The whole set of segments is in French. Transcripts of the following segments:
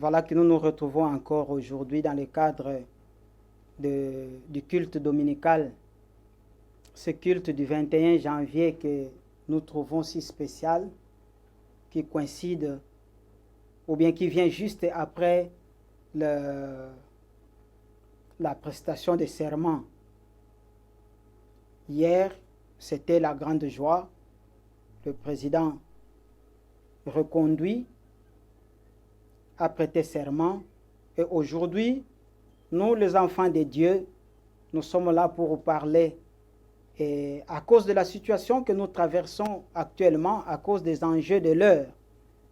Voilà que nous nous retrouvons encore aujourd'hui dans le cadre du culte dominical. Ce culte du 21 janvier que nous trouvons si spécial, qui coïncide ou bien qui vient juste après la prestation des serments. Hier, c'était la grande joie. Le président reconduit a prêté serment. Et aujourd'hui, nous, les enfants de Dieu, nous sommes là pour vous parler. Et à cause de la situation que nous traversons actuellement, à cause des enjeux de l'heure,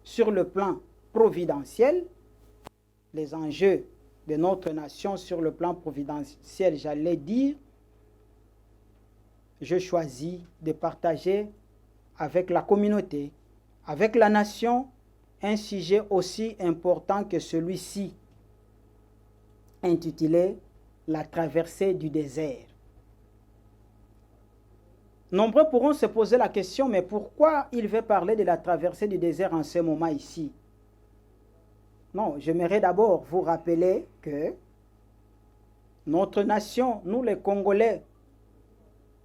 sur le plan providentiel, les enjeux de notre nation sur le plan providentiel, j'allais dire, je choisis de partager avec la communauté, avec la nation, un sujet aussi important que celui-ci, intitulé « La traversée du désert ». Nombreux pourront se poser la question, mais pourquoi il veut parler de la traversée du désert en ce moment ici? Non, j'aimerais d'abord vous rappeler que notre nation, nous les Congolais,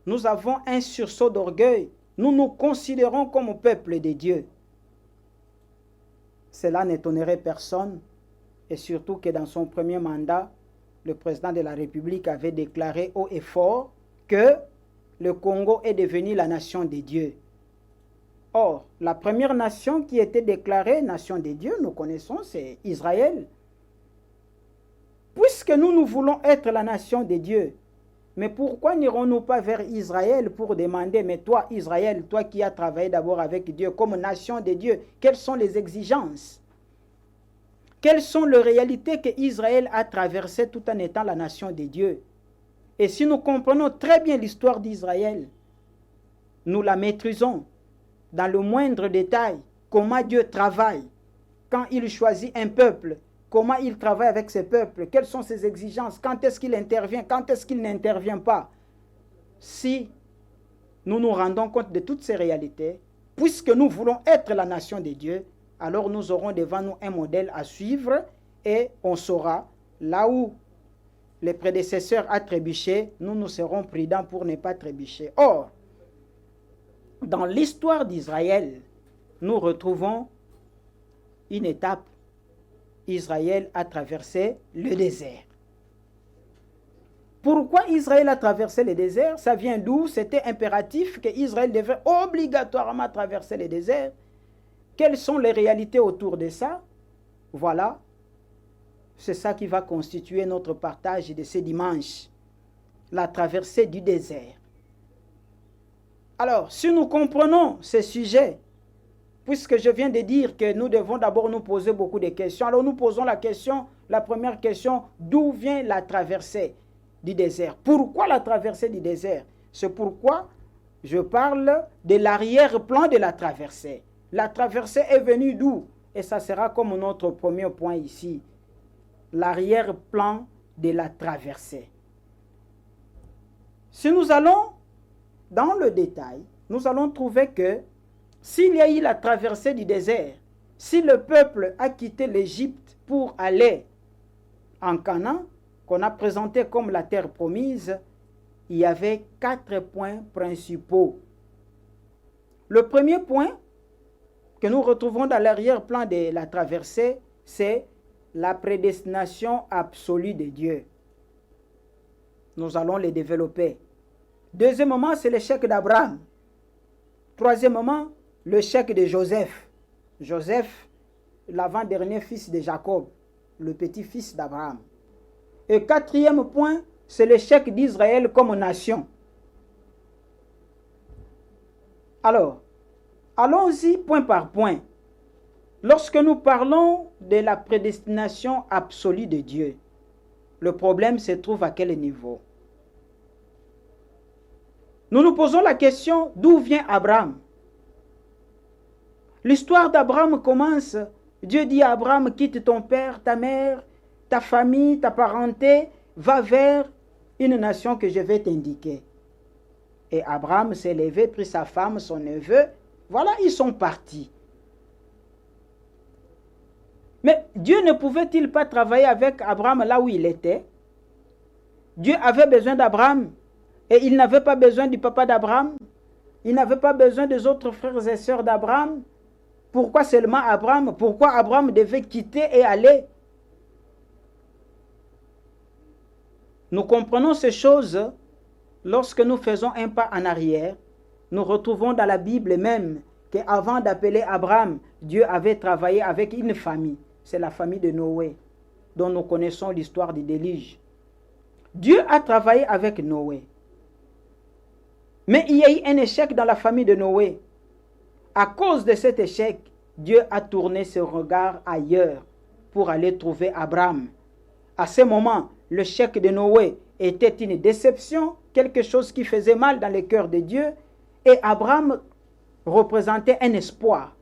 nous avons un sursaut d'orgueil. Nous nous considérons comme peuple de Dieu. Cela n'étonnerait personne, et surtout que dans son premier mandat, le président de la République avait déclaré haut et fort que le Congo est devenu la nation de Dieu. Or, la première nation qui était déclarée nation de Dieu, nous connaissons, c'est Israël. Puisque nous voulons être la nation de Dieu, mais pourquoi n'irons-nous pas vers Israël pour demander, mais toi, Israël, toi qui as travaillé d'abord avec Dieu comme nation de Dieu, quelles sont les exigences? Quelles sont les réalités que Israël a traversées tout en étant la nation de Dieu? Et si nous comprenons très bien l'histoire d'Israël, nous la maîtrisons dans le moindre détail, comment Dieu travaille quand il choisit un peuple, comment il travaille avec ce peuple, quelles sont ses exigences, quand est-ce qu'il intervient, quand est-ce qu'il n'intervient pas. Si nous nous rendons compte de toutes ces réalités, puisque nous voulons être la nation de Dieu, alors nous aurons devant nous un modèle à suivre et on saura là où les prédécesseurs ont trébuché, nous serons prudents pour ne pas trébucher. Or, dans l'histoire d'Israël, nous retrouvons une étape. Israël a traversé le désert. Pourquoi Israël a traversé le désert? Ça vient d'où? C'était impératif que Israël devait obligatoirement traverser le désert. Quelles sont les réalités autour de ça? Voilà. C'est ça qui va constituer notre partage de ce dimanche. La traversée du désert. Alors, si nous comprenons ce sujet, puisque je viens de dire que nous devons d'abord nous poser beaucoup de questions, alors nous posons la question, la première question, d'où vient la traversée du désert? Pourquoi la traversée du désert? C'est pourquoi je parle de l'arrière-plan de la traversée. La traversée est venue d'où? Et ça sera comme notre premier point ici. L'arrière-plan de la traversée. Si nous allons dans le détail, nous allons trouver que s'il y a eu la traversée du désert, si le peuple a quitté l'Égypte pour aller en Canaan, qu'on a présenté comme la terre promise, il y avait 4 points principaux. Le premier point que nous retrouvons dans l'arrière-plan de la traversée, c'est la prédestination absolue de Dieu. Nous allons les développer. Deuxièmement, c'est l'échec d'Abraham. Troisièmement, l'échec de Joseph. Joseph, l'avant-dernier fils de Jacob, le petit-fils d'Abraham. Et quatrième point, c'est l'échec d'Israël comme nation. Alors, allons-y point par point. Lorsque nous parlons de la prédestination absolue de Dieu, le problème se trouve à quel niveau? Nous nous posons la question, d'où vient Abraham? L'histoire d'Abraham commence, Dieu dit à Abraham, quitte ton père, ta mère, ta famille, ta parenté, va vers une nation que je vais t'indiquer. Et Abraham s'est levé, prit sa femme, son neveu, voilà, ils sont partis. Mais Dieu ne pouvait-il pas travailler avec Abraham là où il était? Dieu avait besoin d'Abraham et il n'avait pas besoin du papa d'Abraham. Il n'avait pas besoin des autres frères et sœurs d'Abraham. Pourquoi seulement Abraham? Pourquoi Abraham devait quitter et aller? Nous comprenons ces choses lorsque nous faisons un pas en arrière. Nous retrouvons dans la Bible même qu'avant d'appeler Abraham, Dieu avait travaillé avec une famille. C'est la famille de Noé, dont nous connaissons l'histoire du déluge. Dieu a travaillé avec Noé. Mais il y a eu un échec dans la famille de Noé. À cause de cet échec, Dieu a tourné ses regards ailleurs pour aller trouver Abraham. À ce moment, le chèque de Noé était une déception, quelque chose qui faisait mal dans le cœur de Dieu, et Abraham représentait un espoir.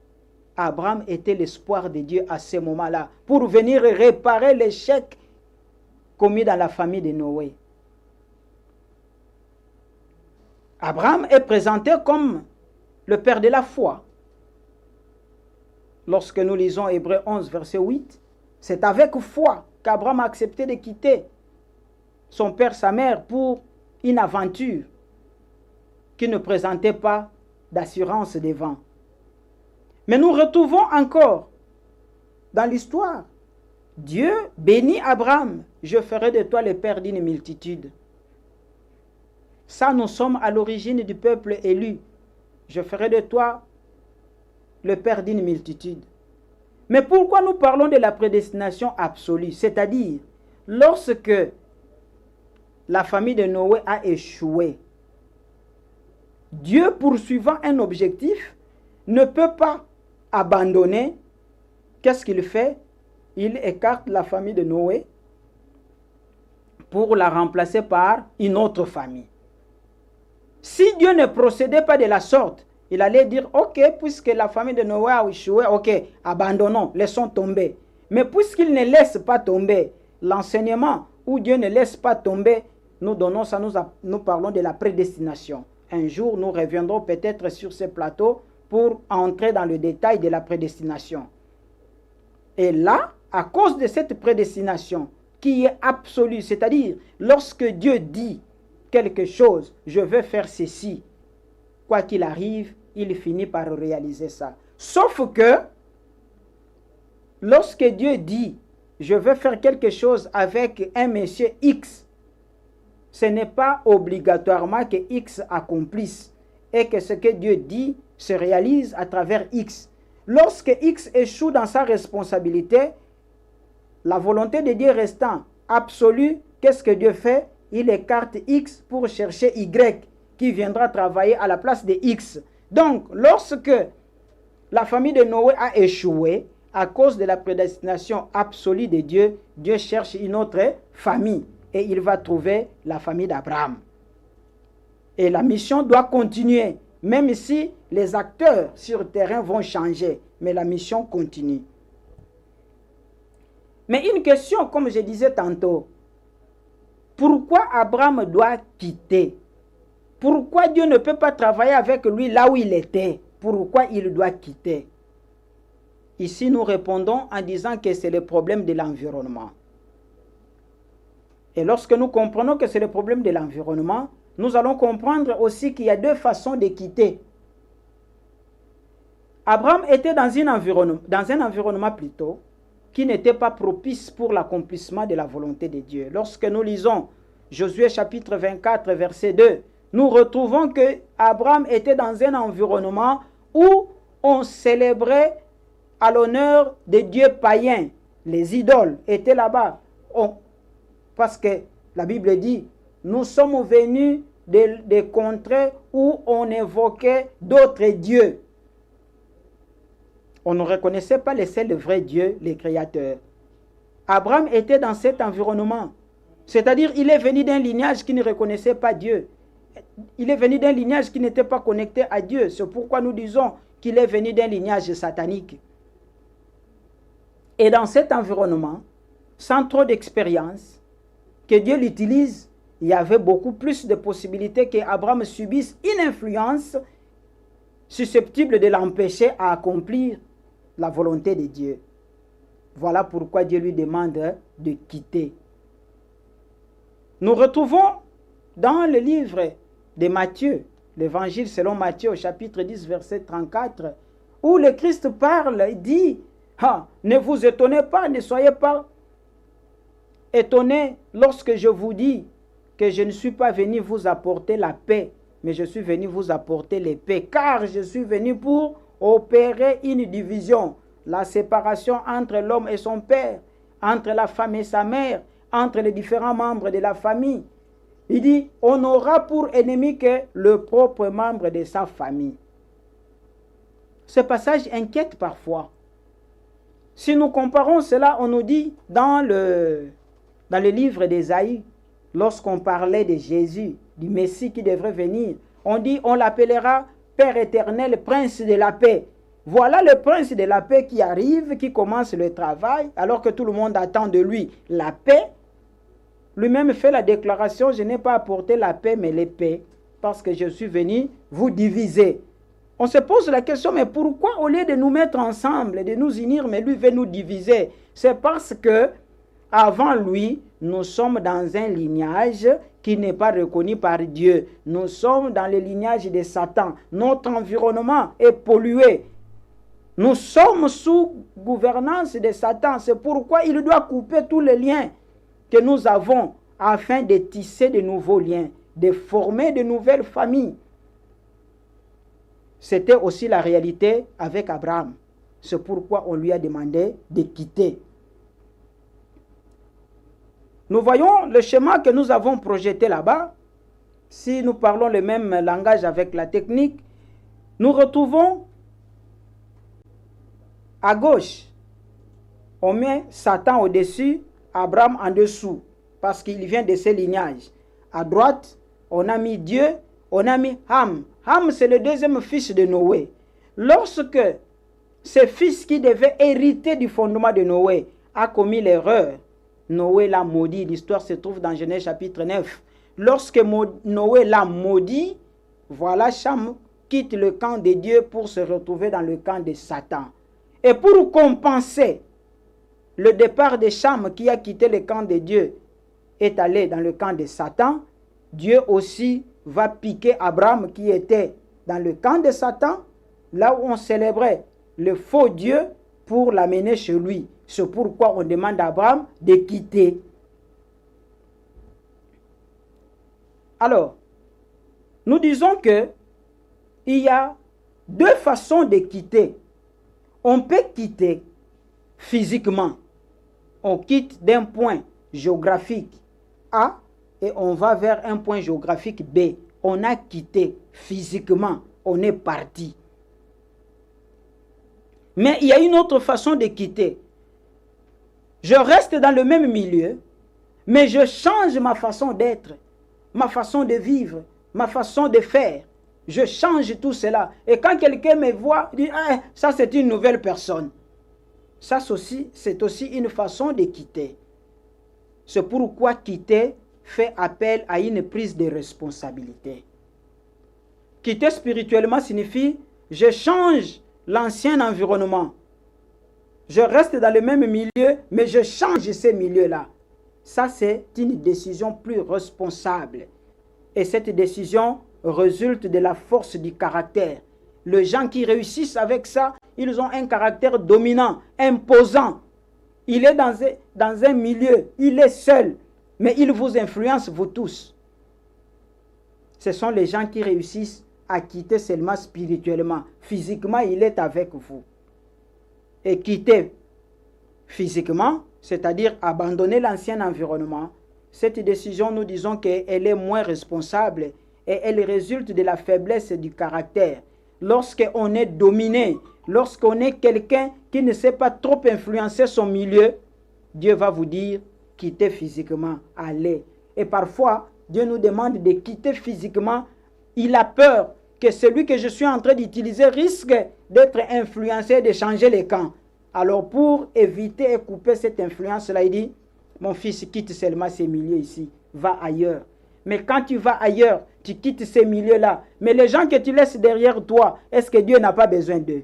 Abraham était l'espoir de Dieu à ce moment-là, pour venir réparer l'échec commis dans la famille de Noé. Abraham est présenté comme le père de la foi. Lorsque nous lisons Hébreux 11, verset 8, c'est avec foi qu'Abraham a accepté de quitter son père, sa mère, pour une aventure qui ne présentait pas d'assurance devant. Mais nous retrouvons encore dans l'histoire, Dieu bénit Abraham, je ferai de toi le père d'une multitude. Ça, nous sommes à l'origine du peuple élu. Je ferai de toi le père d'une multitude. Mais pourquoi nous parlons de la prédestination absolue? C'est-à-dire, lorsque la famille de Noé a échoué, Dieu, poursuivant un objectif, ne peut pas abandonner. Qu'est-ce qu'il fait? Il écarte la famille de Noé pour la remplacer par une autre famille. Si Dieu ne procédait pas de la sorte, il allait dire, ok, puisque la famille de Noé a échoué, ok, abandonnons, laissons tomber. Mais puisqu'il ne laisse pas tomber l'enseignement, où Dieu ne laisse pas tomber, nous donnons ça, nous parlons de la prédestination. Un jour, nous reviendrons peut-être sur ce plateau pour entrer dans le détail de la prédestination. Et là, à cause de cette prédestination qui est absolue, c'est-à-dire lorsque Dieu dit quelque chose, je veux faire ceci, quoi qu'il arrive, il finit par réaliser ça. Sauf que, lorsque Dieu dit, je veux faire quelque chose avec un monsieur X, ce n'est pas obligatoirement que X accomplisse et que ce que Dieu dit se réalise à travers X. Lorsque X échoue dans sa responsabilité, la volonté de Dieu restant absolue, qu'est-ce que Dieu fait? Il écarte X pour chercher Y, qui viendra travailler à la place de X. Donc, lorsque la famille de Noé a échoué, à cause de la prédestination absolue de Dieu, Dieu cherche une autre famille et il va trouver la famille d'Abraham. Et la mission doit continuer, même si les acteurs sur le terrain vont changer, mais la mission continue. Mais une question, comme je disais tantôt, pourquoi Abraham doit quitter? Pourquoi Dieu ne peut pas travailler avec lui là où il était? Pourquoi il doit quitter? Ici, nous répondons en disant que c'est le problème de l'environnement. Et lorsque nous comprenons que c'est le problème de l'environnement, nous allons comprendre aussi qu'il y a deux façons de quitter. Abraham était dans un environnement plutôt qui n'était pas propice pour l'accomplissement de la volonté de Dieu. Lorsque nous lisons Josué chapitre 24, verset 2, nous retrouvons que Abraham était dans un environnement où on célébrait à l'honneur des dieux païens. Les idoles étaient là-bas. Parce que la Bible dit, nous sommes venus des contrées où on évoquait d'autres dieux. On ne reconnaissait pas les seuls vrais dieux, les créateurs. Abraham était dans cet environnement. C'est-à-dire, il est venu d'un lignage qui ne reconnaissait pas Dieu. Il est venu d'un lignage qui n'était pas connecté à Dieu. C'est pourquoi nous disons qu'il est venu d'un lignage satanique. Et dans cet environnement, sans trop d'expérience, que Dieu l'utilise, il y avait beaucoup plus de possibilités qu'Abraham subisse une influence susceptible de l'empêcher à accomplir la volonté de Dieu. Voilà pourquoi Dieu lui demande de quitter. Nous retrouvons dans le livre de Matthieu, l'évangile selon Matthieu au chapitre 10, verset 34, où le Christ parle, il dit, ne vous étonnez pas, ne soyez pas étonnés lorsque je vous dis que je ne suis pas venu vous apporter la paix, mais je suis venu vous apporter l'épée, car je suis venu pour opérer une division, la séparation entre l'homme et son père, entre la femme et sa mère, entre les différents membres de la famille. Il dit, on n'aura pour ennemi que le propre membre de sa famille. Ce passage inquiète parfois. Si nous comparons cela, on nous dit dans le livre d'Ésaïe, lorsqu'on parlait de Jésus, du Messie qui devrait venir, on dit, on l'appellera Père éternel, Prince de la paix. Voilà le Prince de la paix qui arrive, qui commence le travail, alors que tout le monde attend de lui la paix. Lui-même fait la déclaration, je n'ai pas apporté la paix, mais l'épée, parce que je suis venu vous diviser. On se pose la question, mais pourquoi au lieu de nous mettre ensemble, de nous unir, mais lui veut nous diviser? C'est parce que, avant lui, nous sommes dans un lignage qui n'est pas reconnu par Dieu. Nous sommes dans le lignage de Satan. Notre environnement est pollué. Nous sommes sous gouvernance de Satan. C'est pourquoi il doit couper tous les liens que nous avons afin de tisser de nouveaux liens, de former de nouvelles familles. C'était aussi la réalité avec Abraham. C'est pourquoi on lui a demandé de quitter. Nous voyons le schéma que nous avons projeté là-bas. Si nous parlons le même langage avec la technique, nous retrouvons à gauche, on met Satan au-dessus, Abraham en dessous, parce qu'il vient de ce lignages. À droite, on a mis Dieu, on a mis Ham. Ham, c'est le deuxième fils de Noé. Lorsque ce fils qui devait hériter du fondement de Noé a commis l'erreur, Noé l'a maudit. L'histoire se trouve dans Genèse chapitre 9. Lorsque Noé l'a maudit, voilà, Cham quitte le camp de Dieu pour se retrouver dans le camp de Satan. Et pour compenser le départ de Cham qui a quitté le camp de Dieu, est allé dans le camp de Satan, Dieu aussi va piquer Abraham qui était dans le camp de Satan, là où on célébrait le faux Dieu, pour l'amener chez lui. C'est pourquoi on demande à Abraham de quitter. Alors, nous disons que il y a deux façons de quitter. On peut quitter physiquement. On quitte d'un point géographique A et on va vers un point géographique B. On a quitté physiquement. On est parti. Mais il y a une autre façon de quitter. Je reste dans le même milieu, mais je change ma façon d'être, ma façon de vivre, ma façon de faire. Je change tout cela. Et quand quelqu'un me voit, il dit, ah, ça c'est une nouvelle personne. Ça c'est aussi une façon de quitter. C'est pourquoi quitter fait appel à une prise de responsabilité. Quitter spirituellement signifie, je change l'ancien environnement. Je reste dans le même milieu, mais je change ces milieux-là. Ça, c'est une décision plus responsable. Et cette décision résulte de la force du caractère. Les gens qui réussissent avec ça, ils ont un caractère dominant, imposant. Il est dans un milieu, il est seul, mais il vous influence, vous tous. Ce sont les gens qui réussissent à quitter seulement spirituellement. Physiquement, il est avec vous. Et quitter physiquement, c'est-à-dire abandonner l'ancien environnement, cette décision, nous disons qu'elle est moins responsable et elle résulte de la faiblesse du caractère. Lorsqu'on est dominé, lorsqu'on est quelqu'un qui ne sait pas trop influencer son milieu, Dieu va vous dire, quittez physiquement, allez. Et parfois, Dieu nous demande de quitter physiquement. Il a peur que celui que je suis en train d'utiliser risque d'être influencé et de changer les camps. Alors pour éviter et couper cette influence-là, il dit, mon fils, quitte seulement ces milieux ici, va ailleurs. Mais quand tu vas ailleurs, tu quittes ces milieux-là. Mais les gens que tu laisses derrière toi, est-ce que Dieu n'a pas besoin d'eux?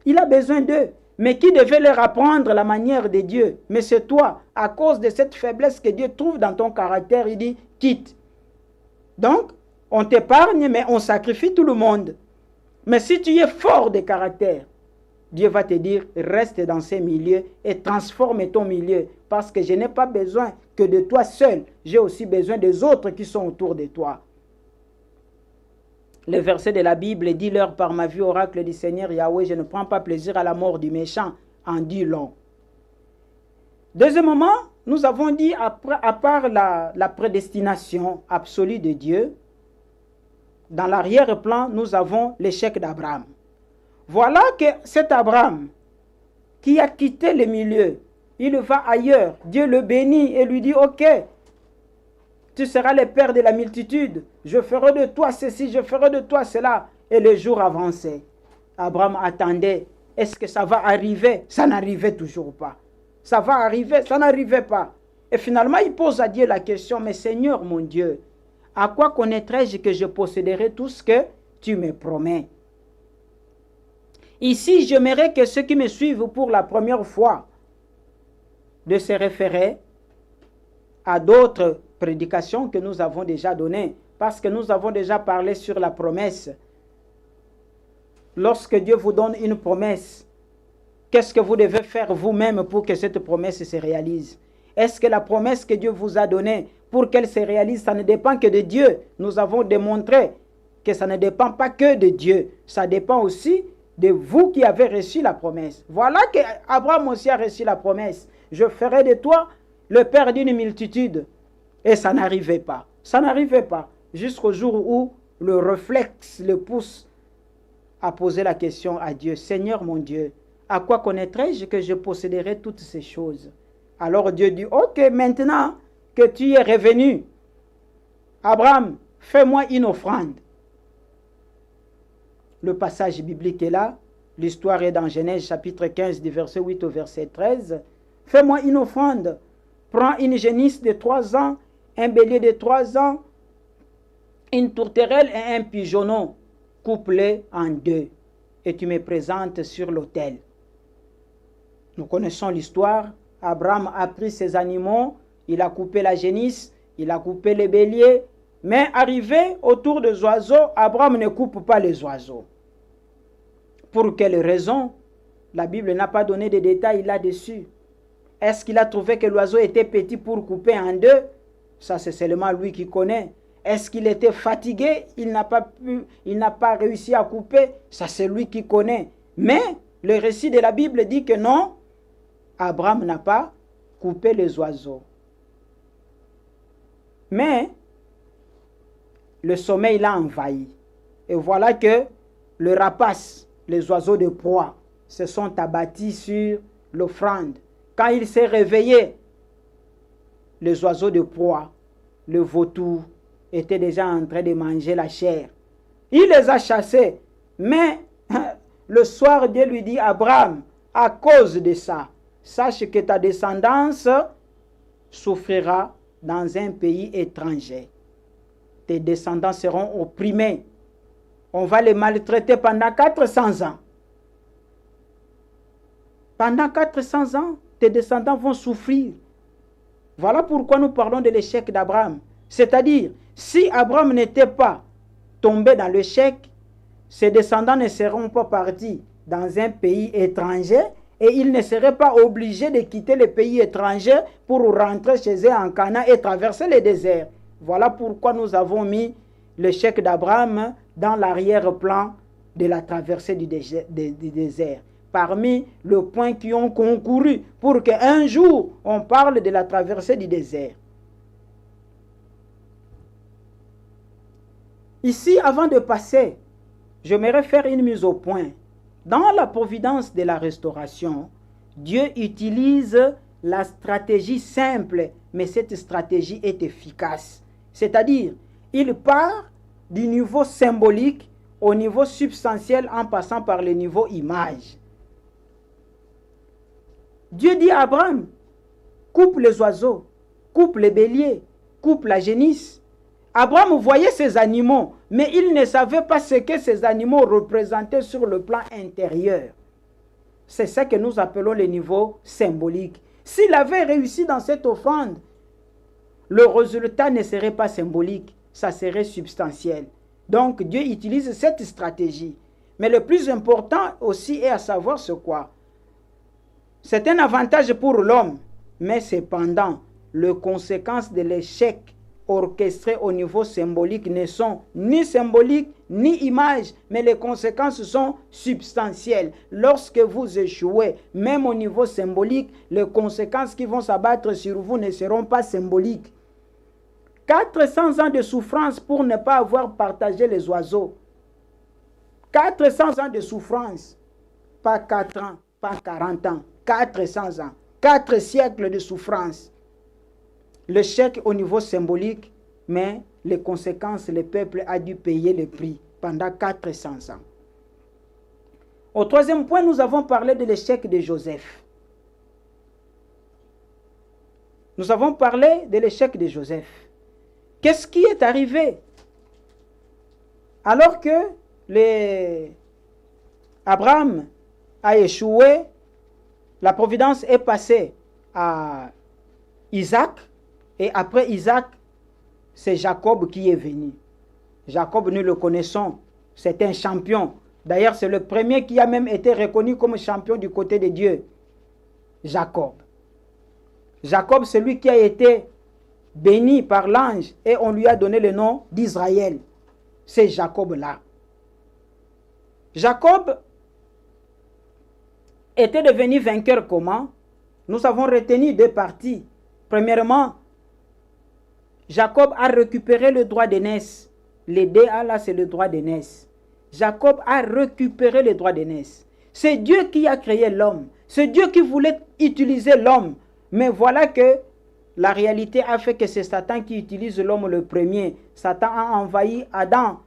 Il a besoin d'eux. mais qui devait leur apprendre la manière de Dieu. Mais c'est toi, à cause de cette faiblesse que Dieu trouve dans ton caractère, il dit, quitte. Donc, on t'épargne, mais on sacrifie tout le monde. Mais si tu es fort de caractère, Dieu va te dire, reste dans ces milieux et transforme ton milieu. Parce que je n'ai pas besoin que de toi seul. J'ai aussi besoin des autres qui sont autour de toi. Le verset de la Bible dit, leur par ma vue, oracle du Seigneur Yahweh, je ne prends pas plaisir à la mort du méchant, en dit long. Deuxièmement, nous avons dit, à part la prédestination absolue de Dieu, dans l'arrière-plan, nous avons l'échec d'Abraham. Voilà que cet Abraham, qui a quitté le milieu, il va ailleurs. Dieu le bénit et lui dit, ok, tu seras le père de la multitude. Je ferai de toi ceci, je ferai de toi cela. Et le jour avançait. Abraham attendait. Est-ce que ça va arriver? Ça n'arrivait toujours pas. Ça va arriver? Ça n'arrivait pas. Et finalement, il pose à Dieu la question, mais Seigneur mon Dieu, à quoi connaîtrai-je que je posséderai tout ce que tu me promets? Ici, j'aimerais que ceux qui me suivent pour la première fois de se référer à d'autres prédications que nous avons déjà données, parce que nous avons déjà parlé sur la promesse. Lorsque Dieu vous donne une promesse, qu'est-ce que vous devez faire vous-même pour que cette promesse se réalise? Est-ce que la promesse que Dieu vous a donnée, pour qu'elle se réalise, ça ne dépend que de Dieu? Nous avons démontré que ça ne dépend pas que de Dieu, ça dépend aussi de vous qui avez reçu la promesse. Voilà qu'Abraham aussi a reçu la promesse. Je ferai de toi le père d'une multitude. Et ça n'arrivait pas. Ça n'arrivait pas. Jusqu'au jour où le réflexe le pousse à poser la question à Dieu. Seigneur mon Dieu, à quoi connaîtrai-je que je posséderai toutes ces choses? Alors Dieu dit, ok, maintenant que tu es revenu, Abraham, fais-moi une offrande. Le passage biblique est là. L'histoire est dans Genèse chapitre 15, du verset 8 au verset 13. Fais-moi une offrande. Prends une génisse de 3 ans, un bélier de 3 ans, une tourterelle et un pigeonneau, coupe-les en 2, et tu me présentes sur l'autel. Nous connaissons l'histoire. Abraham a pris ses animaux, il a coupé la génisse, il a coupé les béliers, mais arrivé autour des oiseaux, Abraham ne coupe pas les oiseaux. Pour quelle raison? La Bible n'a pas donné de détails là-dessus. Est-ce qu'il a trouvé que l'oiseau était petit pour couper en 2? Ça, c'est seulement lui qui connaît. Est-ce qu'il était fatigué? Il n'a pas réussi à couper? Ça, c'est lui qui connaît. Mais le récit de la Bible dit que non, Abraham n'a pas coupé les oiseaux. Mais le sommeil l'a envahi. Et voilà que le rapace, les oiseaux de proie, se sont abattus sur l'offrande. Quand il s'est réveillé, les oiseaux de proie, le vautour, étaient déjà en train de manger la chair. Il les a chassés. Mais le soir, Dieu lui dit, Abraham, à cause de ça, sache que ta descendance souffrira dans un pays étranger. Tes descendants seront opprimés. On va les maltraiter pendant 400 ans. Pendant 400 ans, tes descendants vont souffrir. Voilà pourquoi nous parlons de l'échec d'Abraham. C'est-à-dire, si Abraham n'était pas tombé dans l'échec, ses descendants ne seront pas partis dans un pays étranger et ils ne seraient pas obligés de quitter le pays étranger pour rentrer chez eux en Canaan et traverser le désert. Voilà pourquoi nous avons mis l'échec d'Abraham dans l'arrière-plan de la traversée du désert. Parmi les points qui ont concouru pour qu'un jour on parle de la traversée du désert. Ici, avant de passer, j'aimerais faire une mise au point. Dans la providence de la restauration, Dieu utilise la stratégie simple, mais cette stratégie est efficace. C'est-à-dire, il part du niveau symbolique au niveau substantiel en passant par le niveau image. Dieu dit à Abraham, coupe les oiseaux, coupe les béliers, coupe la génisse. Abraham voyait ces animaux, mais il ne savait pas ce que ces animaux représentaient sur le plan intérieur. C'est ça que nous appelons le niveau symbolique. S'il avait réussi dans cette offrande, le résultat ne serait pas symbolique, ça serait substantiel. Donc Dieu utilise cette stratégie. Mais le plus important aussi est à savoir ce quoi. C'est un avantage pour l'homme, mais cependant, les conséquences de l'échec orchestré au niveau symbolique ne sont ni symboliques ni images, mais les conséquences sont substantielles. Lorsque vous échouez, même au niveau symbolique, les conséquences qui vont s'abattre sur vous ne seront pas symboliques. 400 ans de souffrance pour ne pas avoir partagé les oiseaux. 400 ans de souffrance, pas 4 ans, pas 40 ans, 400 ans, 4 siècles de souffrance. L'échec au niveau symbolique, mais les conséquences, le peuple a dû payer le prix pendant 400 ans. Au troisième point, nous avons parlé de l'échec de Joseph. Nous avons parlé de l'échec de Joseph. Qu'est-ce qui est arrivé? Alors que Abraham a échoué, la providence est passée à Isaac, et après Isaac, c'est Jacob qui est venu. Jacob, nous le connaissons, c'est un champion. D'ailleurs, c'est le premier qui a même été reconnu comme champion du côté de Dieu. Jacob. Jacob, c'est lui qui a été béni par l'ange et on lui a donné le nom d'Israël. C'est Jacob-là. Jacob était devenu vainqueur comment? Nous avons retenu deux parties. Premièrement, Jacob a récupéré le droit d'aînesse. Le DA là, c'est le droit d'aînesse. Jacob a récupéré le droit d'aînesse. C'est Dieu qui a créé l'homme. C'est Dieu qui voulait utiliser l'homme. Mais voilà que la réalité a fait que c'est Satan qui utilise l'homme le premier. Satan a envahi Adam.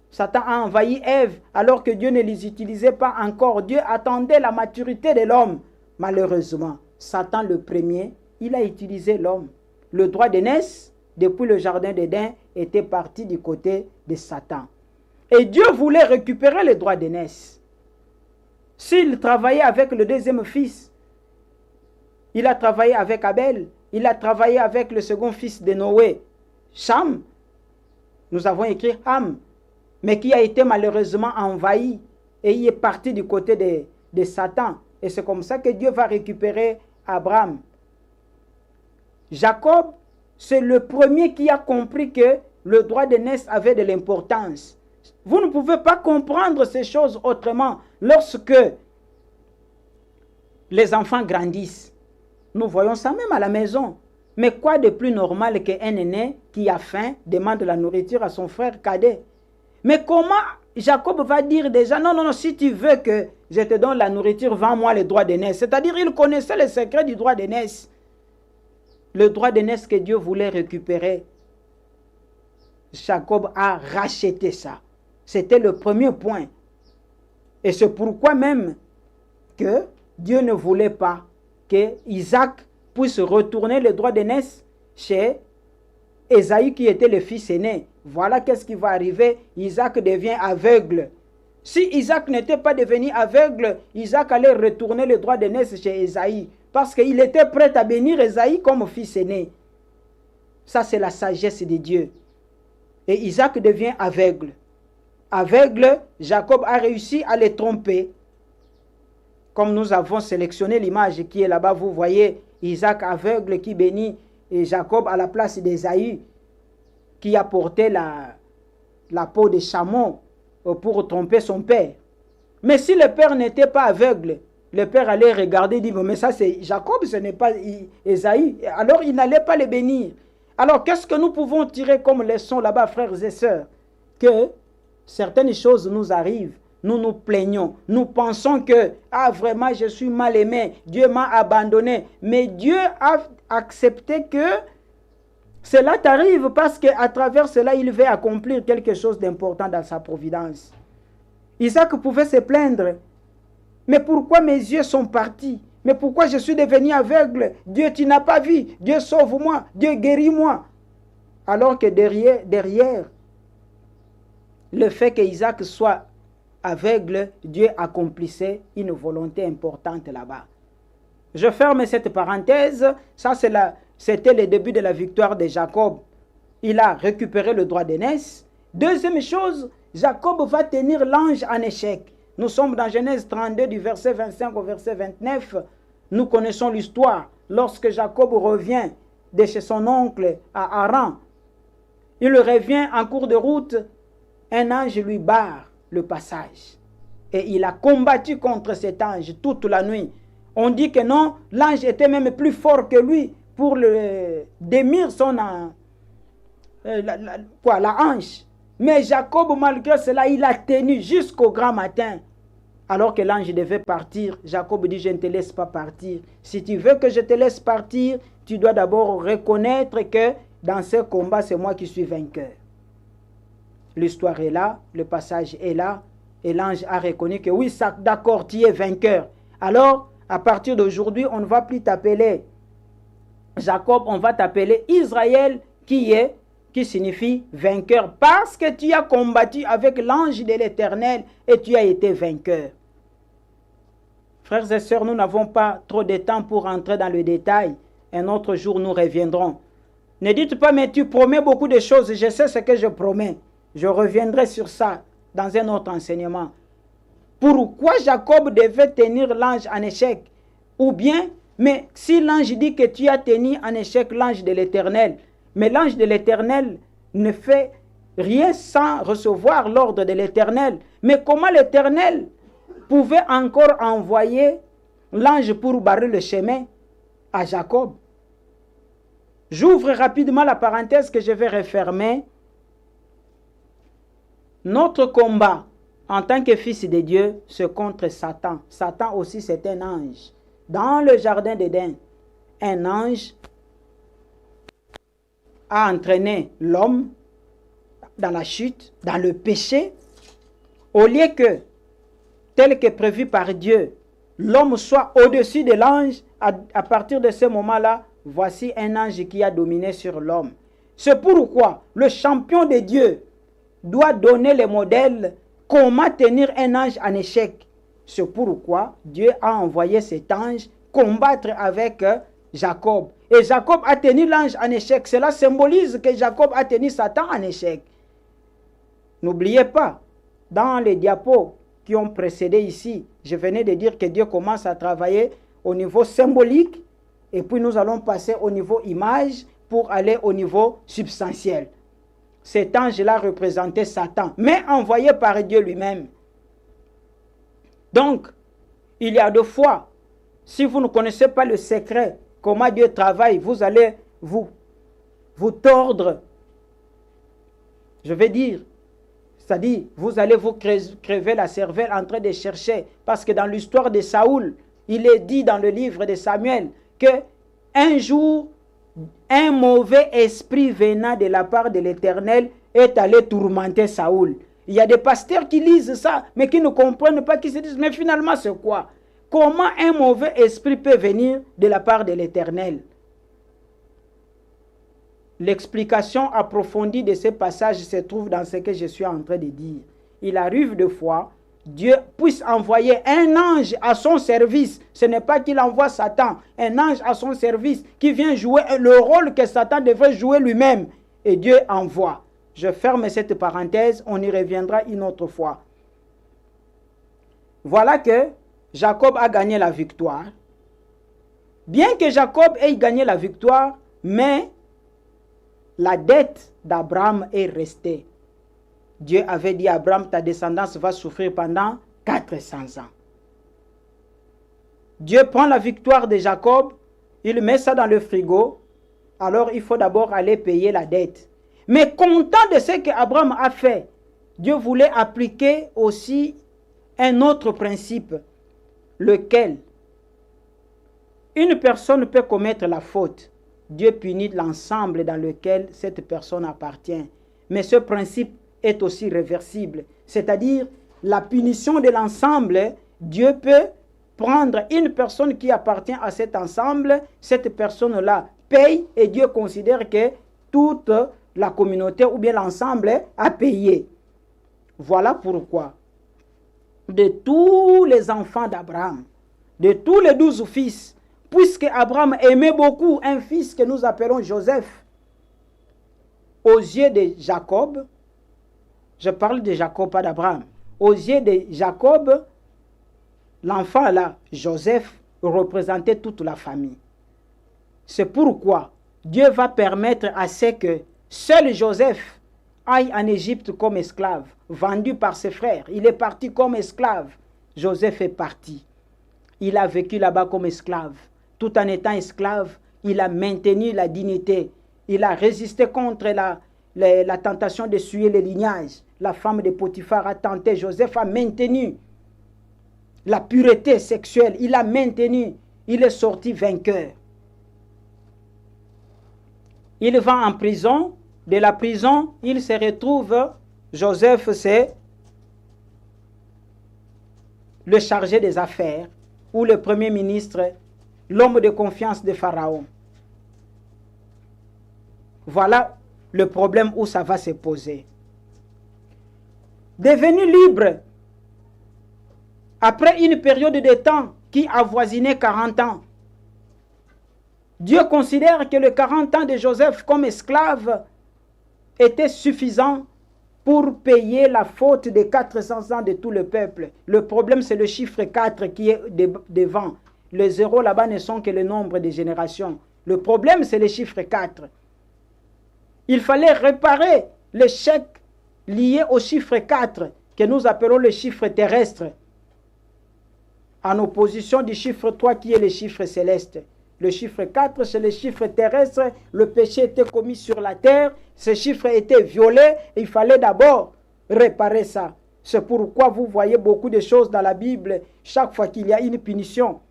Satan a envahi Ève alors que Dieu ne les utilisait pas encore. Dieu attendait la maturité de l'homme. Malheureusement, Satan le premier, il a utilisé l'homme. Le droit d'aînesse, depuis le jardin d'Éden, était parti du côté de Satan. Et Dieu voulait récupérer le droit d'aînesse. S'il travaillait avec le deuxième fils, il a travaillé avec Abel, il a travaillé avec le second fils de Noé, Cham, nous avons écrit Ham, mais qui a été malheureusement envahi et il est parti du côté de Satan. Et c'est comme ça que Dieu va récupérer Abraham. Jacob, c'est le premier qui a compris que le droit d'aînesse avait de l'importance. Vous ne pouvez pas comprendre ces choses autrement lorsque les enfants grandissent. Nous voyons ça même à la maison. Mais quoi de plus normal qu'un aîné qui a faim demande la nourriture à son frère cadet? Mais comment Jacob va dire déjà, non, si tu veux que je te donne la nourriture, vends-moi le droit d'aînesse. C'est-à-dire, il connaissait le secret du droit d'aînesse. Le droit d'aînesse que Dieu voulait récupérer. Jacob a racheté ça. C'était le premier point. Et c'est pourquoi même que Dieu ne voulait pas que Isaac puisse retourner le droit d'aînesse chez Ésaü qui était le fils aîné. Voilà qu'est-ce qui va arriver. Isaac devient aveugle. Si Isaac n'était pas devenu aveugle, Isaac allait retourner le droit d'aînesse chez Ésaü. Parce qu'il était prêt à bénir Ésaü comme fils aîné. Ça, c'est la sagesse de Dieu. Et Isaac devient aveugle. Aveugle, Jacob a réussi à les tromper. Comme nous avons sélectionné l'image qui est là-bas, vous voyez Isaac aveugle qui bénit et Jacob à la place d'Ésaü qui a porté la peau de chameau pour tromper son père. Mais si le père n'était pas aveugle, le père allait regarder et dire, mais ça c'est Jacob, ce n'est pas Ésaü. Alors il n'allait pas le bénir. Alors qu'est-ce que nous pouvons tirer comme leçon là-bas, frères et sœurs? Que certaines choses nous arrivent. Nous nous plaignons, nous pensons que, vraiment je suis mal aimé, Dieu m'a abandonné. Mais Dieu a accepté que cela t'arrive parce qu'à travers cela, il veut accomplir quelque chose d'important dans sa providence. Isaac pouvait se plaindre. Mais pourquoi mes yeux sont partis? Mais pourquoi je suis devenu aveugle? Dieu, tu n'as pas vu. Dieu, sauve-moi. Dieu, guéris-moi. Alors que derrière, le fait qu'Isaac soit aveugle, Dieu accomplissait une volonté importante là-bas. Je ferme cette parenthèse. Ça, c'était le début de la victoire de Jacob. Il a récupéré le droit d'aînesse. Deuxième chose, Jacob va tenir l'ange en échec. Nous sommes dans Genèse 32 du verset 25 au verset 29. Nous connaissons l'histoire. Lorsque Jacob revient de chez son oncle à Haran, il revient en cours de route, un ange lui barre le passage. Et il a combattu contre cet ange toute la nuit. On dit que non, l'ange était même plus fort que lui pour le démir la hanche. Mais Jacob, malgré cela, il a tenu jusqu'au grand matin. Alors que l'ange devait partir, Jacob dit, je ne te laisse pas partir. Si tu veux que je te laisse partir, tu dois d'abord reconnaître que dans ce combat, c'est moi qui suis vainqueur. L'histoire est là, le passage est là, et l'ange a reconnu que oui, d'accord, tu es vainqueur. Alors, à partir d'aujourd'hui, on ne va plus t'appeler Jacob, on va t'appeler Israël, qui signifie vainqueur, parce que tu as combattu avec l'ange de l'Éternel et tu as été vainqueur. Frères et sœurs, nous n'avons pas trop de temps pour entrer dans le détail. Un autre jour, nous reviendrons. Ne dites pas, mais tu promets beaucoup de choses. Je sais ce que je promets. Je reviendrai sur ça dans un autre enseignement. Pourquoi Jacob devait tenir l'ange en échec? Ou bien, mais si l'ange dit que tu as tenu en échec l'ange de l'Éternel, mais l'ange de l'Éternel ne fait rien sans recevoir l'ordre de l'Éternel. Mais comment l'Éternel pouvait encore envoyer l'ange pour barrer le chemin à Jacob? J'ouvre rapidement la parenthèse que je vais refermer. Notre combat en tant que fils de Dieu, c'est contre Satan. Satan aussi, c'est un ange. Dans le jardin d'Éden, un ange a entraîné l'homme dans la chute, dans le péché, au lieu que, tel que prévu par Dieu, l'homme soit au-dessus de l'ange. À partir de ce moment-là, voici un ange qui a dominé sur l'homme. C'est pourquoi le champion de Dieu doit donner le modèle comment tenir un ange en échec. C'est pourquoi Dieu a envoyé cet ange combattre avec Jacob. Et Jacob a tenu l'ange en échec. Cela symbolise que Jacob a tenu Satan en échec. N'oubliez pas, dans les diapos qui ont précédé ici, je venais de dire que Dieu commence à travailler au niveau symbolique et puis nous allons passer au niveau image pour aller au niveau substantiel. Cet ange-là représentait Satan, mais envoyé par Dieu lui-même. Donc, il y a deux fois, si vous ne connaissez pas le secret, comment Dieu travaille, vous allez vous tordre, je vais dire, c'est-à-dire, vous allez vous crever la cervelle en train de chercher, parce que dans l'histoire de Saoul, il est dit dans le livre de Samuel que un jour, un mauvais esprit venant de la part de l'Éternel est allé tourmenter Saoul. Il y a des pasteurs qui lisent ça, mais qui ne comprennent pas, qui se disent, mais finalement c'est quoi? Comment un mauvais esprit peut venir de la part de l'Éternel? L'explication approfondie de ce passage se trouve dans ce que je suis en train de dire. Il arrive des fois, Dieu puisse envoyer un ange à son service. Ce n'est pas qu'il envoie Satan, un ange à son service qui vient jouer le rôle que Satan devrait jouer lui-même. Et Dieu envoie. Je ferme cette parenthèse, on y reviendra une autre fois. Voilà que Jacob a gagné la victoire. Bien que Jacob ait gagné la victoire, mais la dette d'Abraham est restée. Dieu avait dit à Abraham, ta descendance va souffrir pendant 400 ans. Dieu prend la victoire de Jacob, il met ça dans le frigo, alors il faut d'abord aller payer la dette. Mais content de ce qu'Abraham a fait, Dieu voulait appliquer aussi un autre principe, lequel une personne peut commettre la faute. Dieu punit l'ensemble dans lequel cette personne appartient. Mais ce principe est aussi réversible. C'est-à-dire, la punition de l'ensemble, Dieu peut prendre une personne qui appartient à cet ensemble, cette personne-là paye et Dieu considère que toute la communauté ou bien l'ensemble a payé. Voilà pourquoi de tous les enfants d'Abraham, de tous les 12 fils, puisque Abraham aimait beaucoup un fils que nous appelons Joseph. Aux yeux de Jacob, je parle de Jacob, pas d'Abraham, aux yeux de Jacob, l'enfant là, Joseph, représentait toute la famille. C'est pourquoi Dieu va permettre à ce que seul Joseph aille en Égypte comme esclave, vendu par ses frères. Il est parti comme esclave. Joseph est parti. Il a vécu là-bas comme esclave. Tout en étant esclave, il a maintenu la dignité. Il a résisté contre la tentation de suyer le lignage. La femme de Potiphar a tenté. Joseph a maintenu la pureté sexuelle. Il a maintenu. Il est sorti vainqueur. Il va en prison. De la prison, il se retrouve, Joseph, c'est le chargé des affaires ou le premier ministre, l'homme de confiance de Pharaon. Voilà le problème où ça va se poser. Devenu libre, après une période de temps qui avoisinait 40 ans, Dieu considère que les 40 ans de Joseph comme esclave était suffisant pour payer la faute des 400 ans de tout le peuple. Le problème, c'est le chiffre 4 qui est devant. Les zéros là-bas ne sont que le nombre de générations. Le problème, c'est le chiffre 4. Il fallait réparer les chèques liés au chiffre 4, que nous appelons le chiffre terrestre, en opposition du chiffre 3 qui est le chiffre céleste. Le chiffre 4, c'est le chiffre terrestre. Le péché était commis sur la terre. Ce chiffre était violé. Il fallait d'abord réparer ça. C'est pourquoi vous voyez beaucoup de choses dans la Bible. Chaque fois qu'il y a une punition,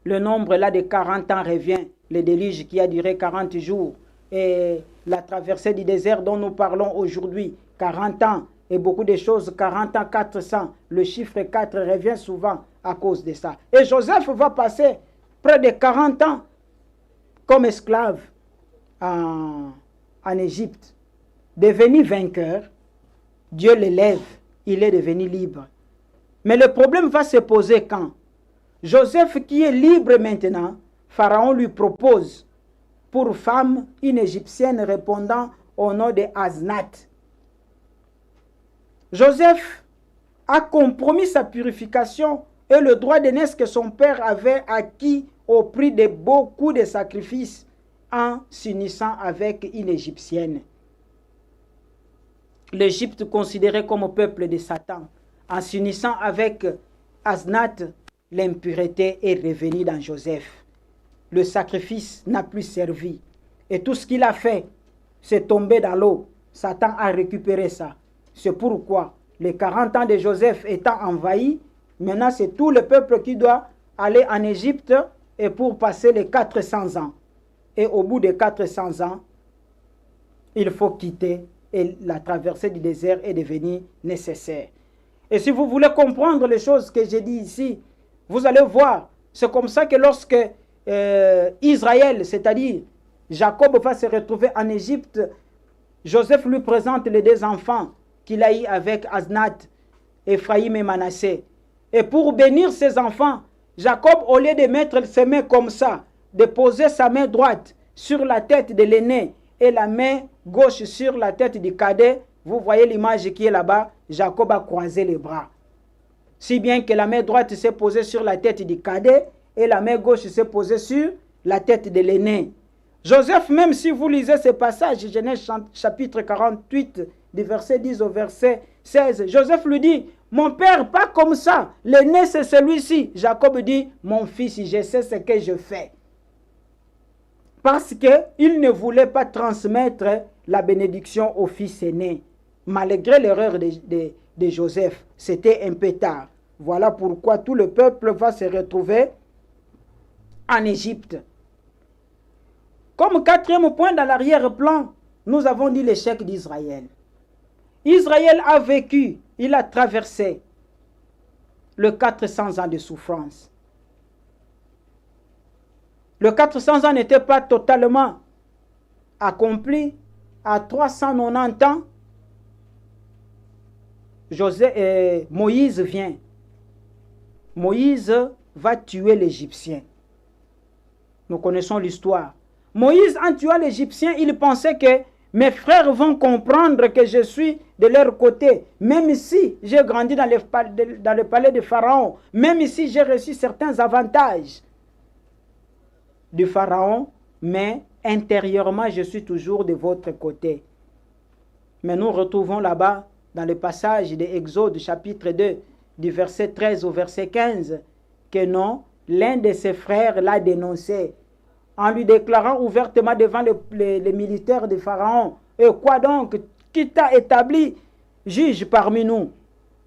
le nombre là de 40 ans revient. Le déluge qui a duré 40 jours. Et la traversée du désert dont nous parlons aujourd'hui, 40 ans. Et beaucoup de choses, 40 ans, 400. Le chiffre 4 revient souvent à cause de ça. Et Joseph va passer près de 40 ans comme esclave en Égypte. Devenu vainqueur, Dieu l'élève, il est devenu libre. Mais le problème va se poser quand Joseph, qui est libre maintenant, Pharaon lui propose pour femme une Égyptienne répondant au nom de Asnath. Joseph a compromis sa purification et le droit d'aînesse que son père avait acquis au prix de beaucoup de sacrifices en s'unissant avec une Égyptienne. L'Égypte considérée comme peuple de Satan, en s'unissant avec Asnath, l'impureté est revenue dans Joseph. Le sacrifice n'a plus servi. Et tout ce qu'il a fait, c'est tomber dans l'eau. Satan a récupéré ça. C'est pourquoi les 40 ans de Joseph étant envahis, maintenant c'est tout le peuple qui doit aller en Égypte et pour passer les 400 ans. Et au bout de 400 ans, il faut quitter et la traversée du désert est devenue nécessaire. Et si vous voulez comprendre les choses que j'ai dit ici, vous allez voir, c'est comme ça que lorsque Israël, c'est-à-dire Jacob va se retrouver en Égypte, Joseph lui présente les deux enfants qu'il a eu avec Asnath, Ephraïm et Manassé. Et pour bénir ses enfants, Jacob, au lieu de mettre ses mains comme ça, de poser sa main droite sur la tête de l'aîné et la main gauche sur la tête du cadet, vous voyez l'image qui est là-bas, Jacob a croisé les bras. Si bien que la main droite s'est posée sur la tête du cadet et la main gauche s'est posée sur la tête de l'aîné. Joseph, même si vous lisez ce passage, Genèse chapitre 48, du verset 10 au verset 16, Joseph lui dit, mon père, pas comme ça, l'aîné c'est celui-ci. Jacob dit, mon fils, je sais ce que je fais. Parce qu'il ne voulait pas transmettre la bénédiction au fils aîné. Malgré l'erreur de Joseph, c'était un peu tard. Voilà pourquoi tout le peuple va se retrouver en Égypte. Comme quatrième point dans l'arrière-plan, nous avons dit l'échec d'Israël. Israël a vécu, il a traversé le 400 ans de souffrance. Le 400 ans n'était pas totalement accompli. À 390 ans, Moïse vient. Moïse va tuer l'Égyptien. Nous connaissons l'histoire. Moïse, en tuant l'Égyptien, il pensait que mes frères vont comprendre que je suis de leur côté. Même si j'ai grandi dans le palais de Pharaon, même si j'ai reçu certains avantages du Pharaon, mais intérieurement, je suis toujours de votre côté. Mais nous retrouvons là-bas, dans le passage de Exode chapitre 2, du verset 13 au verset 15, que non, l'un de ses frères l'a dénoncé, en lui déclarant ouvertement devant les militaires de Pharaon, « Et quoi donc? Qui t'a établi juge parmi nous?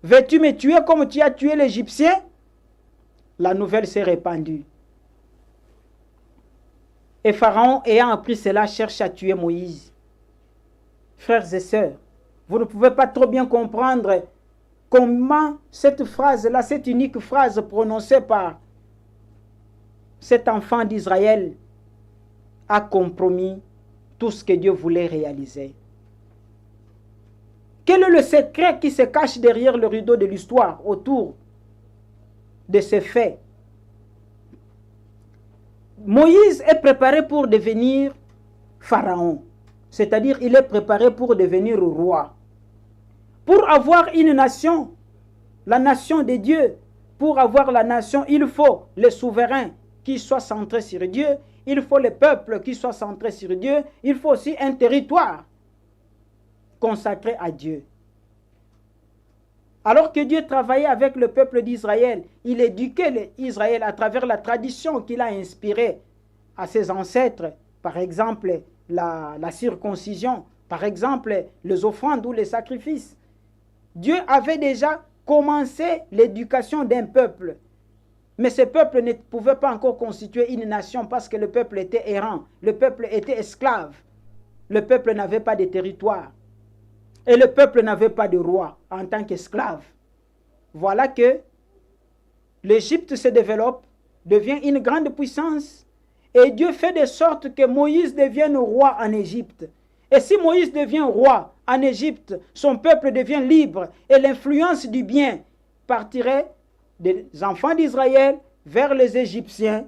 Veux-tu me tuer comme tu as tué l'Égyptien ?» La nouvelle s'est répandue. Et Pharaon, ayant appris cela, cherche à tuer Moïse. Frères et sœurs, vous ne pouvez pas trop bien comprendre comment cette phrase-là, cette unique phrase prononcée par cet enfant d'Israël a compromis tout ce que Dieu voulait réaliser. Quel est le secret qui se cache derrière le rideau de l'histoire autour de ces faits? Moïse est préparé pour devenir pharaon, c'est-à-dire il est préparé pour devenir roi. Pour avoir une nation, la nation de Dieu, pour avoir la nation, il faut les souverains qui soient centrés sur Dieu, il faut le peuple qui soit centré sur Dieu, il faut aussi un territoire consacré à Dieu. Alors que Dieu travaillait avec le peuple d'Israël, il éduquait Israël à travers la tradition qu'il a inspirée à ses ancêtres, par exemple la circoncision, par exemple les offrandes ou les sacrifices. Dieu avait déjà commencé l'éducation d'un peuple. Mais ce peuple ne pouvait pas encore constituer une nation parce que le peuple était errant, le peuple était esclave, le peuple n'avait pas de territoire et le peuple n'avait pas de roi en tant qu'esclave. Voilà que l'Égypte se développe, devient une grande puissance et Dieu fait de sorte que Moïse devienne roi en Égypte. Et si Moïse devient roi en Égypte, son peuple devient libre et l'influence du bien partirait des enfants d'Israël vers les Égyptiens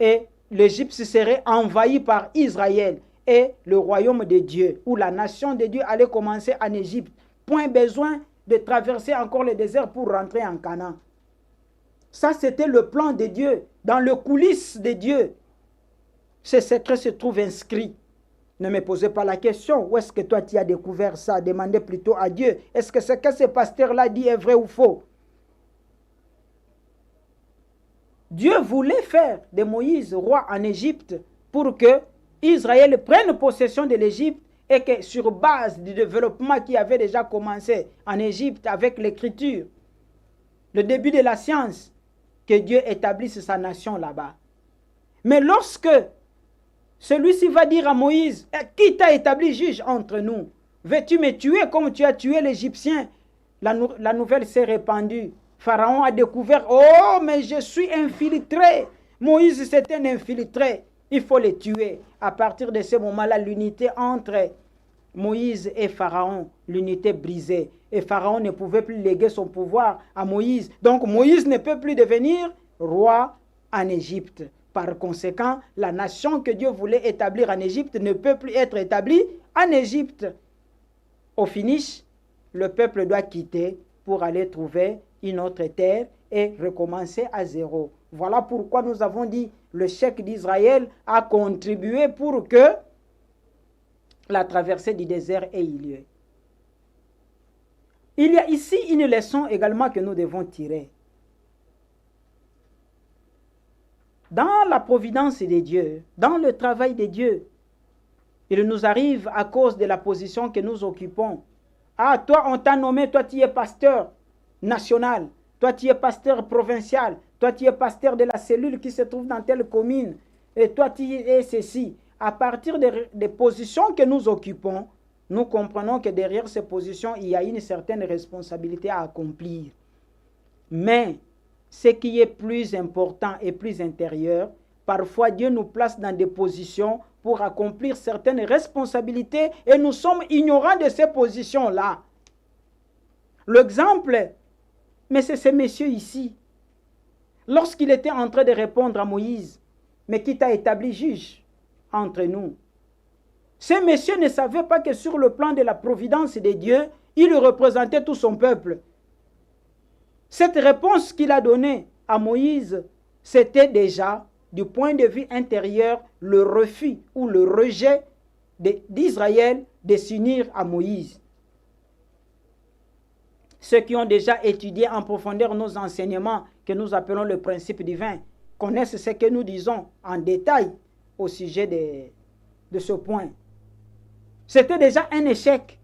et l'Égypte serait envahie par Israël et le royaume de Dieu ou la nation de Dieu allait commencer en Égypte. Point besoin de traverser encore le désert pour rentrer en Canaan. Ça, c'était le plan de Dieu, dans le coulisses de Dieu. Ce secret se trouve inscrit. Ne me posez pas la question, où est-ce que toi tu as découvert ça? Demandez plutôt à Dieu. Est-ce que ce que ce pasteur-là dit est vrai ou faux? Dieu voulait faire de Moïse roi en Égypte pour que Israël prenne possession de l'Égypte et que sur base du développement qui avait déjà commencé en Égypte avec l'écriture, le début de la science, que Dieu établisse sa nation là-bas. Mais lorsque celui-ci va dire à Moïse, qui t'a établi juge entre nous? Veux-tu me tuer comme tu as tué l'Égyptien? La nouvelle s'est répandue. Pharaon a découvert, oh, mais je suis infiltré. Moïse, c'est un infiltré. Il faut le tuer. À partir de ce moment-là, l'unité entre Moïse et Pharaon, l'unité brisée. Et Pharaon ne pouvait plus léguer son pouvoir à Moïse. Donc Moïse ne peut plus devenir roi en Égypte. Par conséquent, la nation que Dieu voulait établir en Égypte ne peut plus être établie en Égypte. Au finish, le peuple doit quitter pour aller trouver une autre terre et recommencer à zéro. Voilà pourquoi nous avons dit le chef d'Israël a contribué pour que la traversée du désert ait eu lieu. Il y a ici une leçon également que nous devons tirer. Dans la providence de Dieu, dans le travail de Dieu, il nous arrive à cause de la position que nous occupons. Ah, toi, on t'a nommé, toi, tu es pasteur national, toi, tu es pasteur provincial, toi, tu es pasteur de la cellule qui se trouve dans telle commune, et toi, tu es ceci. À partir des positions que nous occupons, nous comprenons que derrière ces positions, il y a une certaine responsabilité à accomplir. Mais ce qui est plus important et plus intérieur, parfois Dieu nous place dans des positions pour accomplir certaines responsabilités et nous sommes ignorants de ces positions-là. L'exemple, mais c'est ce monsieur ici. Lorsqu'il était en train de répondre à Moïse, mais qui t'a établi juge entre nous. Ce monsieur ne savait pas que sur le plan de la providence de Dieu, il représentait tout son peuple. Cette réponse qu'il a donnée à Moïse, c'était déjà, du point de vue intérieur, le refus ou le rejet d'Israël de s'unir à Moïse. Ceux qui ont déjà étudié en profondeur nos enseignements, que nous appelons le principe divin, connaissent ce que nous disons en détail au sujet de ce point. C'était déjà un échec.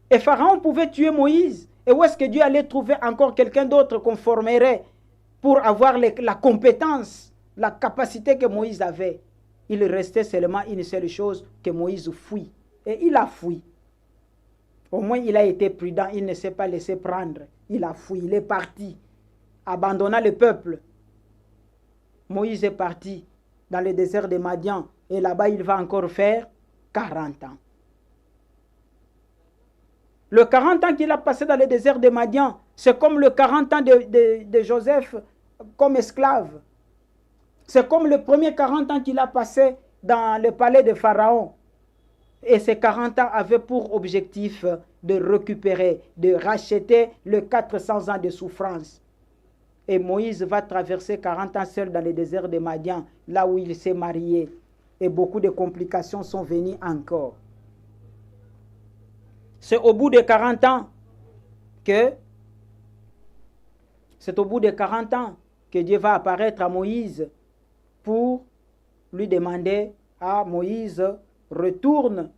Et Pharaon pouvait tuer Moïse. Et où est-ce que Dieu allait trouver encore quelqu'un d'autre qu'on formerait pour avoir la compétence, la capacité que Moïse avait? Il restait seulement une seule chose, que Moïse fuit. Et il a fui. Au moins, il a été prudent, il ne s'est pas laissé prendre. Il a fui, il est parti, abandonnant le peuple. Moïse est parti dans le désert de Madian. Et là-bas, il va encore faire 40 ans. Le 40 ans qu'il a passé dans le désert de Madian, c'est comme le 40 ans de Joseph comme esclave. C'est comme le premier 40 ans qu'il a passé dans le palais de Pharaon. Et ces 40 ans avaient pour objectif de récupérer, de racheter les 400 ans de souffrance. Et Moïse va traverser 40 ans seul dans le désert de Madian, là où il s'est marié. Et beaucoup de complications sont venues encore. C'est au bout de 40 ans que Dieu va apparaître à Moïse pour lui demander à Moïse, retourne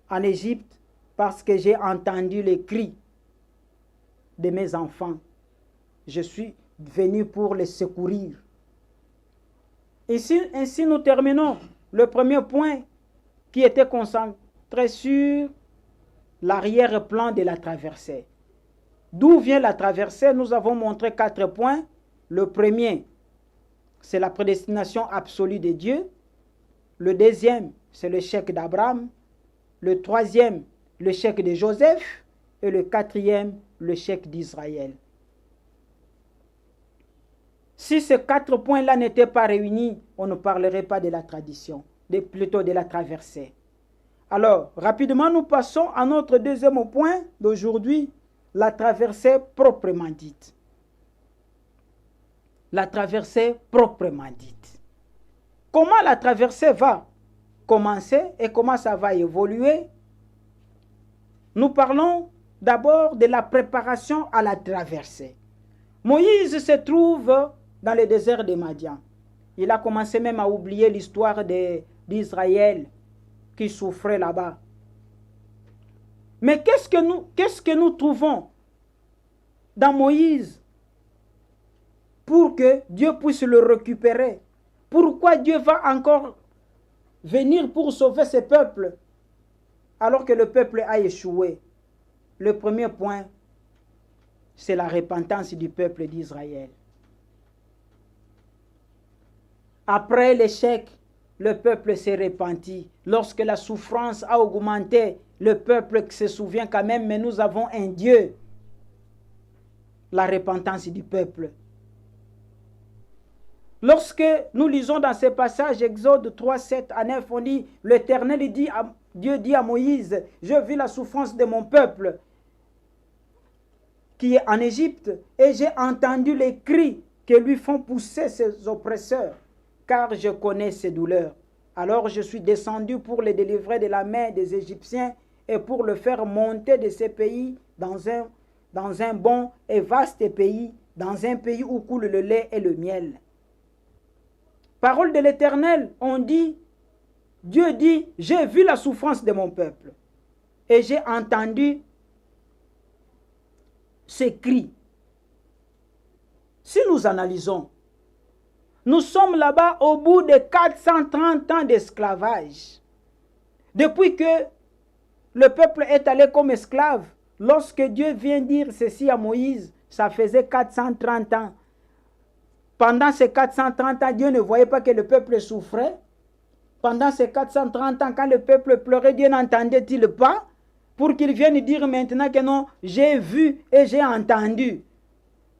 en Égypte parce que j'ai entendu les cris de mes enfants. Je suis venu pour les secourir. Ainsi nous terminons le premier point qui était concentré sur l'arrière-plan de la traversée. D'où vient la traversée? Nous avons montré 4 points. Le premier, c'est la prédestination absolue de Dieu. Le deuxième, c'est le chèque d'Abraham. Le troisième, le chèque de Joseph. Et le quatrième, le chèque d'Israël. Si ces 4 points-là n'étaient pas réunis, on ne parlerait pas de la tradition, plutôt de la traversée. Alors, rapidement, nous passons à notre deuxième point d'aujourd'hui, la traversée proprement dite. La traversée proprement dite. Comment la traversée va commencer et comment ça va évoluer? Nous parlons d'abord de la préparation à la traversée. Moïse se trouve dans le désert de Madian. Il a commencé même à oublier l'histoire d'Israël qui souffrait là-bas. Mais qu'est-ce que nous trouvons dans Moïse pour que Dieu puisse le récupérer? Pourquoi Dieu va encore venir pour sauver ce peuple alors que le peuple a échoué? Le premier point, c'est la repentance du peuple d'Israël. Après l'échec, le peuple s'est repenti. Lorsque la souffrance a augmenté, le peuple se souvient quand même, mais nous avons un Dieu. La repentance du peuple. Lorsque nous lisons dans ces passages, Exode 3, 7 à 9, on dit, l'Éternel Dieu dit à Moïse, je vis la souffrance de mon peuple qui est en Égypte, et j'ai entendu les cris que lui font pousser ses oppresseurs, car je connais ses douleurs. Alors je suis descendu pour le délivrer de la main des Égyptiens et pour le faire monter de ces pays dans un bon et vaste pays, dans un pays où coule le lait et le miel. Parole de l'Éternel, on dit, Dieu dit, j'ai vu la souffrance de mon peuple et j'ai entendu ces cris. Si nous analysons, nous sommes là-bas au bout de 430 ans d'esclavage. Depuis que le peuple est allé comme esclave, lorsque Dieu vient dire ceci à Moïse, ça faisait 430 ans. Pendant ces 430 ans, Dieu ne voyait pas que le peuple souffrait. Pendant ces 430 ans, quand le peuple pleurait, Dieu n'entendait-il pas? pour qu'ils viennent dire maintenant que non, j'ai vu et j'ai entendu.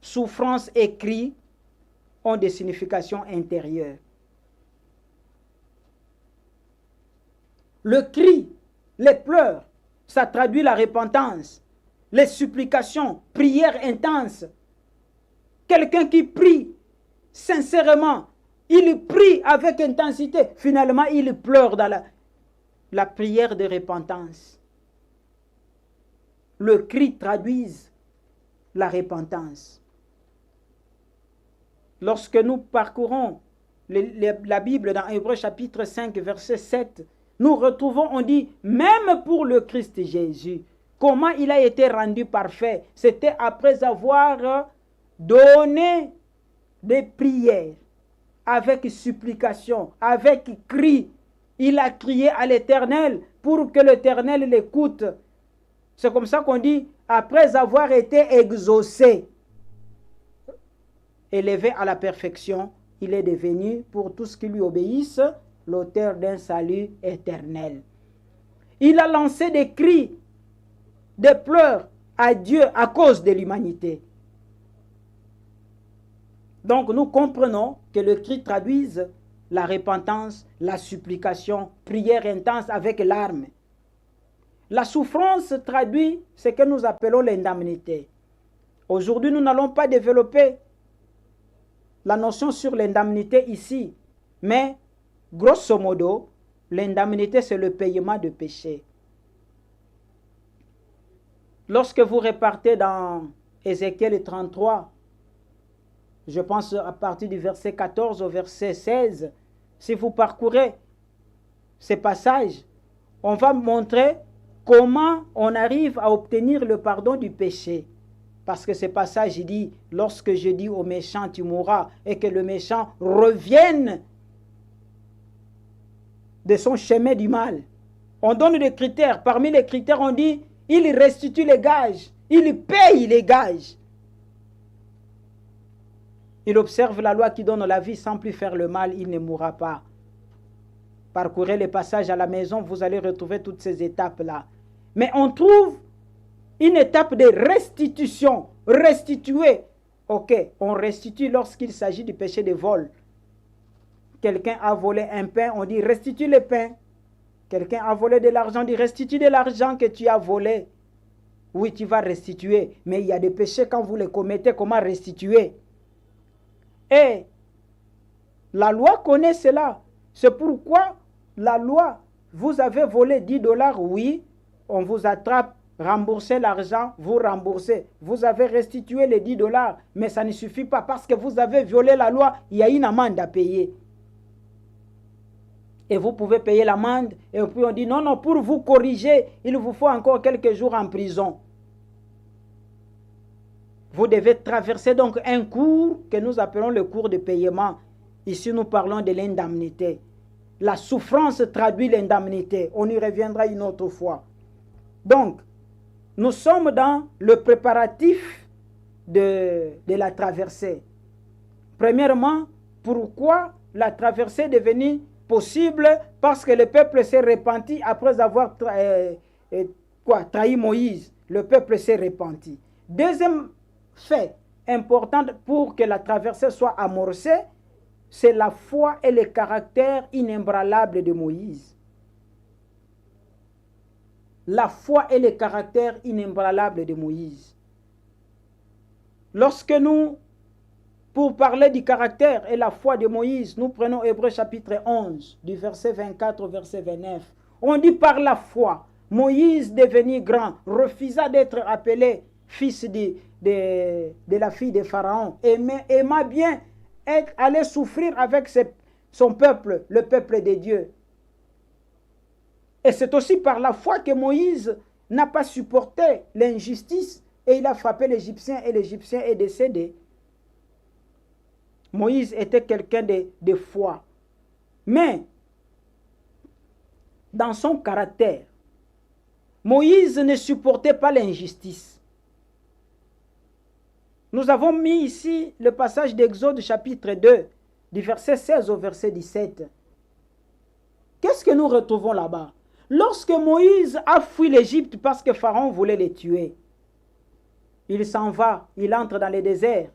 Souffrance et cri ont des significations intérieures. Le cri, les pleurs, ça traduit la repentance. Les supplications, prières intenses. Quelqu'un qui prie sincèrement, il prie avec intensité. Finalement, il pleure dans la prière de repentance. Le cri traduit la repentance. Lorsque nous parcourons la Bible dans Hébreux chapitre 5, verset 7, nous retrouvons, on dit, même pour le Christ Jésus, comment il a été rendu parfait? C'était après avoir donné des prières, avec supplication, avec cri. Il a crié à l'Éternel pour que l'Éternel l'écoute. C'est comme ça qu'on dit, après avoir été exaucé, élevé à la perfection, il est devenu, pour tous qui lui obéissent, l'auteur d'un salut éternel. Il a lancé des cris, des pleurs à Dieu à cause de l'humanité. Donc nous comprenons que le cri traduise la repentance, la supplication, prière intense avec larmes. La souffrance traduit ce que nous appelons l'indemnité. Aujourd'hui, nous n'allons pas développer la notion sur l'indemnité ici, mais grosso modo, l'indemnité, c'est le paiement de péché. Lorsque vous repartez dans Ézéchiel 33, je pense à partir du verset 14 au verset 16, si vous parcourez ces passages, on va montrer comment on arrive à obtenir le pardon du péché. Parce que ce passage dit, lorsque je dis au méchant tu mourras, et que le méchant revienne de son chemin du mal. On donne des critères. Parmi les critères, on dit, il restitue les gages. Il paye les gages. Il observe la loi qui donne la vie sans plus faire le mal, il ne mourra pas. Parcourez les passages à la maison, vous allez retrouver toutes ces étapes-là. Mais on trouve une étape de restitution. Restituer. Ok, on restitue lorsqu'il s'agit du péché de vol. Quelqu'un a volé un pain, on dit restitue le pain. Quelqu'un a volé de l'argent, on dit restitue de l'argent que tu as volé. Oui, tu vas restituer. Mais il y a des péchés quand vous les commettez, comment restituer? Et la loi connaît cela. C'est pourquoi la loi, vous avez volé 10 $, oui, on vous attrape, remboursez l'argent, vous remboursez. Vous avez restitué les 10 $, mais ça ne suffit pas parce que vous avez violé la loi, il y a une amende à payer. Et vous pouvez payer l'amende, et puis on dit non, non, pour vous corriger, il vous faut encore quelques jours en prison. Vous devez traverser donc un cours que nous appelons le cours de paiement. Ici, nous parlons de l'indemnité. La souffrance traduit l'indemnité. On y reviendra une autre fois. Donc, nous sommes dans le préparatif de la traversée. Premièrement, pourquoi la traversée est devenue possible? Parce que le peuple s'est repenti après avoir trahi Moïse. Le peuple s'est repenti. Deuxième fait important pour que la traversée soit amorcée, c'est la foi et le caractère inébranlable de Moïse. La foi et le caractère inébranlable de Moïse. Lorsque nous, pour parler du caractère et la foi de Moïse, nous prenons Hébreux chapitre 11, du verset 24 au verset 29. On dit par la foi, Moïse devenu grand, refusa d'être appelé fils de la fille de Pharaon, aima bien aller souffrir avec son peuple, le peuple de Dieu. Et c'est aussi par la foi que Moïse n'a pas supporté l'injustice et il a frappé l'Égyptien et l'Égyptien est décédé. Moïse était quelqu'un de foi. Mais, dans son caractère, Moïse ne supportait pas l'injustice. Nous avons mis ici le passage d'Exode chapitre 2, du verset 16 au verset 17. Qu'est-ce que nous retrouvons là-bas? Lorsque Moïse a fui l'Égypte parce que Pharaon voulait les tuer, il s'en va, il entre dans le désert.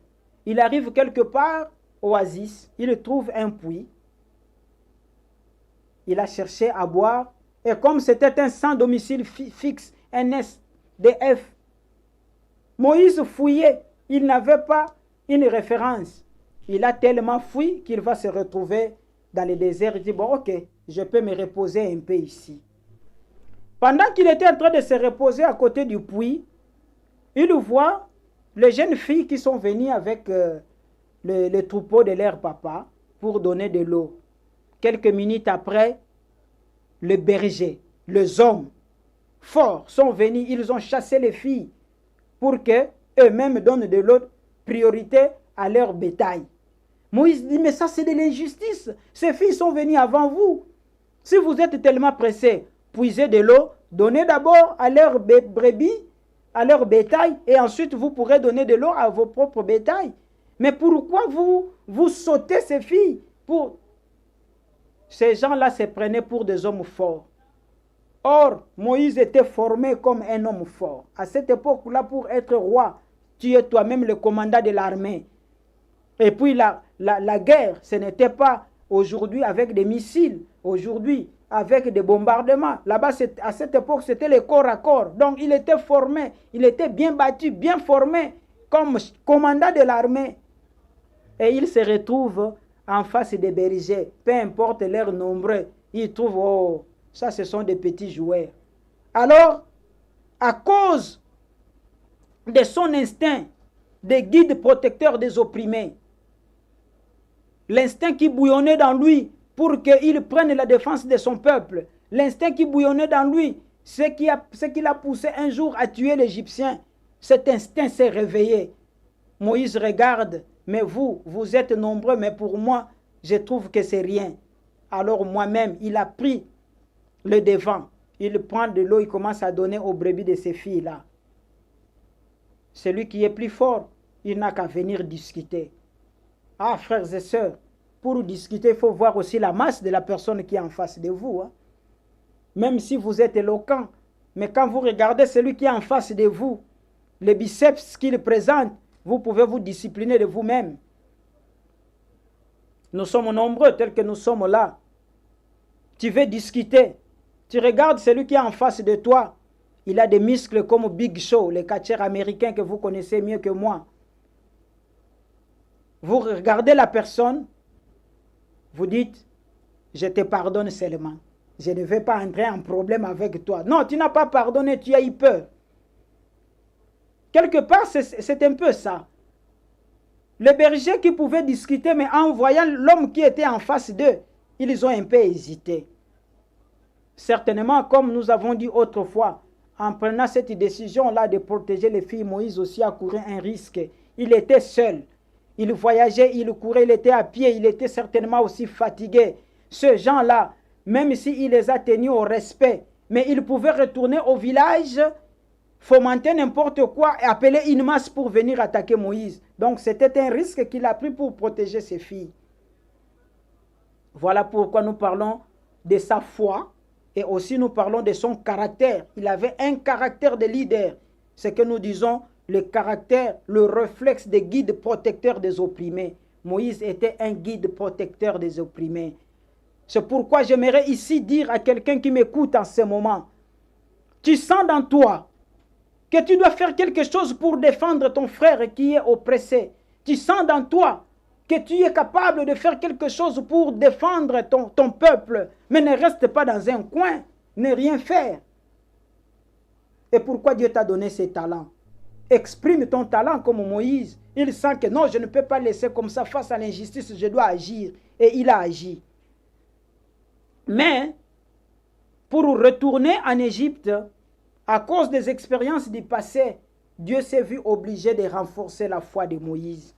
Il arrive quelque part, oasis, il trouve un puits. Il a cherché à boire. Et comme c'était un sans domicile fixe, un SDF, Moïse fouillait. Il n'avait pas une référence. Il a tellement fui qu'il va se retrouver dans le désert. Il dit, bon, ok, je peux me reposer un peu ici. Pendant qu'il était en train de se reposer à côté du puits, il voit les jeunes filles qui sont venues avec le troupeau de leur papa pour donner de l'eau. Quelques minutes après, les bergers, les hommes forts sont venus, ils ont chassé les filles pour que eux-mêmes donnent de l'eau, priorité à leur bétail. Moïse dit, mais ça c'est de l'injustice. Ces filles sont venues avant vous. Si vous êtes tellement pressés, puisez de l'eau, donnez d'abord à leurs brebis, à leur bétail, et ensuite vous pourrez donner de l'eau à vos propres bétails. Mais pourquoi vous sautez ces filles pour... Ces gens-là se prenaient pour des hommes forts. Or, Moïse était formé comme un homme fort. À cette époque-là, pour être roi, tu es toi-même le commandant de l'armée. Et puis la guerre, ce n'était pas aujourd'hui avec des missiles, aujourd'hui avec des bombardements. Là-bas, à cette époque, c'était le corps à corps. Donc, il était formé, il était bien battu, bien formé comme commandant de l'armée. Et il se retrouve en face des bergers, peu importe leur nombre, ils trouvent, oh, ça ce sont des petits joueurs. Alors, à cause de son instinct de guide protecteur des opprimés, l'instinct qui bouillonnait dans lui pour qu'il prenne la défense de son peuple, l'instinct qui bouillonnait dans lui, ce qui l'a poussé un jour à tuer l'Égyptien, cet instinct s'est réveillé. Moïse regarde, mais vous êtes nombreux, mais pour moi, je trouve que c'est rien. Alors moi-même, il a pris le devant. Il prend de l'eau, il commence à donner aux brebis de ces filles-là. Celui qui est plus fort, il n'a qu'à venir discuter. Ah, frères et sœurs, pour discuter, il faut voir aussi la masse de la personne qui est en face de vous. Hein. Même si vous êtes éloquent, mais quand vous regardez celui qui est en face de vous, les biceps qu'il présente, vous pouvez vous discipliner de vous-même. Nous sommes nombreux tels que nous sommes là. Tu veux discuter. Tu regardes celui qui est en face de toi. Il a des muscles comme Big Show, les catcheurs américains que vous connaissez mieux que moi. Vous regardez la personne, vous dites, je te pardonne seulement. Je ne vais pas entrer en problème avec toi. Non, tu n'as pas pardonné, tu as eu peur. Quelque part, c'est un peu ça. Les bergers qui pouvaient discuter, mais en voyant l'homme qui était en face d'eux, ils ont un peu hésité. Certainement, comme nous avons dit autrefois, en prenant cette décision-là de protéger les filles, Moïse aussi a couru un risque. Il était seul. Il voyageait, il courait, il était à pied, il était certainement aussi fatigué. Ces gens-là, même s'il les a tenus au respect, mais ils pouvaient retourner au village, fomenter n'importe quoi et appeler une masse pour venir attaquer Moïse. Donc c'était un risque qu'il a pris pour protéger ses filles. Voilà pourquoi nous parlons de sa foi et aussi nous parlons de son caractère. Il avait un caractère de leader. C'est que nous disons le caractère, le réflexe des guides protecteurs des opprimés. Moïse était un guide protecteur des opprimés. C'est pourquoi j'aimerais ici dire à quelqu'un qui m'écoute en ce moment, tu sens dans toi que tu dois faire quelque chose pour défendre ton frère qui est oppressé. Tu sens dans toi que tu es capable de faire quelque chose pour défendre ton peuple, mais ne reste pas dans un coin, ne rien faire. Et pourquoi Dieu t'a donné ces talents? Exprime ton talent comme Moïse. Il sent que non, je ne peux pas laisser comme ça face à l'injustice, je dois agir. Et il a agi. Mais, pour retourner en Égypte, à cause des expériences du passé, Dieu s'est vu obligé de renforcer la foi de Moïse.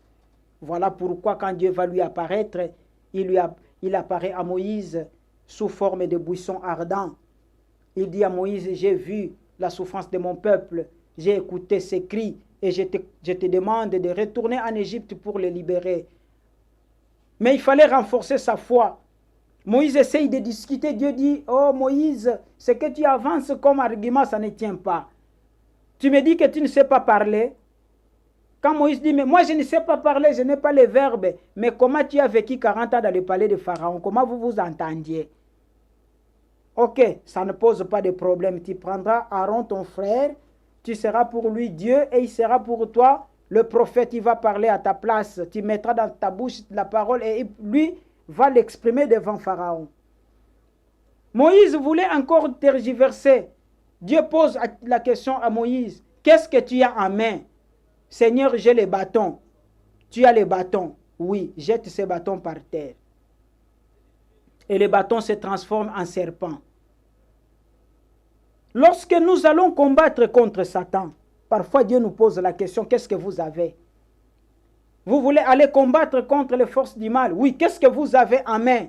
Voilà pourquoi quand Dieu va lui apparaître, il apparaît à Moïse sous forme de buisson ardent. Il dit à Moïse, j'ai vu la souffrance de mon peuple, j'ai écouté ses cris et je te demande de retourner en Égypte pour les libérer. Mais il fallait renforcer sa foi. Moïse essaye de discuter. Dieu dit, oh Moïse, ce que tu avances comme argument, ça ne tient pas. Tu me dis que tu ne sais pas parler. Quand Moïse dit, mais moi je ne sais pas parler, je n'ai pas les verbes. Mais comment tu as vécu 40 ans dans le palais de Pharaon? Comment vous vous entendiez? Ok, ça ne pose pas de problème. Tu prendras Aaron, ton frère, tu seras pour lui Dieu et il sera pour toi le prophète. Il va parler à ta place. Tu mettras dans ta bouche la parole et lui va l'exprimer devant Pharaon. Moïse voulait encore tergiverser. Dieu pose la question à Moïse. Qu'est-ce que tu as en main? Seigneur, j'ai les bâtons. Tu as les bâtons. Oui, jette ces bâtons par terre. Et les bâtons se transforment en serpents. Lorsque nous allons combattre contre Satan, parfois Dieu nous pose la question, qu'est-ce que vous avez? Vous voulez aller combattre contre les forces du mal? Oui, qu'est-ce que vous avez en main?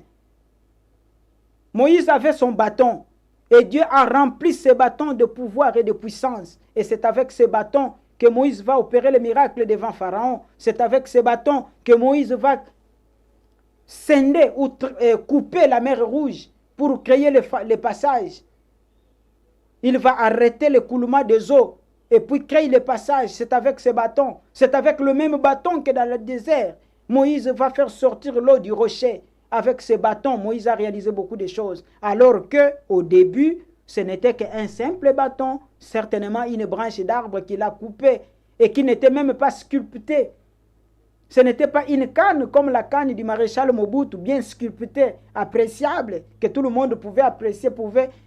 Moïse avait son bâton. Et Dieu a rempli ses bâtons de pouvoir et de puissance. Et c'est avec ces bâtons que Moïse va opérer le miracle devant Pharaon. C'est avec ces bâtons que Moïse va scinder ou couper la mer Rouge pour créer le passage. Il va arrêter l'écoulement des eaux et puis créer le passage. C'est avec ces bâtons. C'est avec le même bâton que dans le désert. Moïse va faire sortir l'eau du rocher. Avec ses bâtons, Moïse a réalisé beaucoup de choses. Alors qu'au début, ce n'était qu'un simple bâton, certainement une branche d'arbre qu'il a coupée et qui n'était même pas sculptée. Ce n'était pas une canne comme la canne du maréchal Mobutu, bien sculptée, appréciable, que tout le monde pouvait apprécier,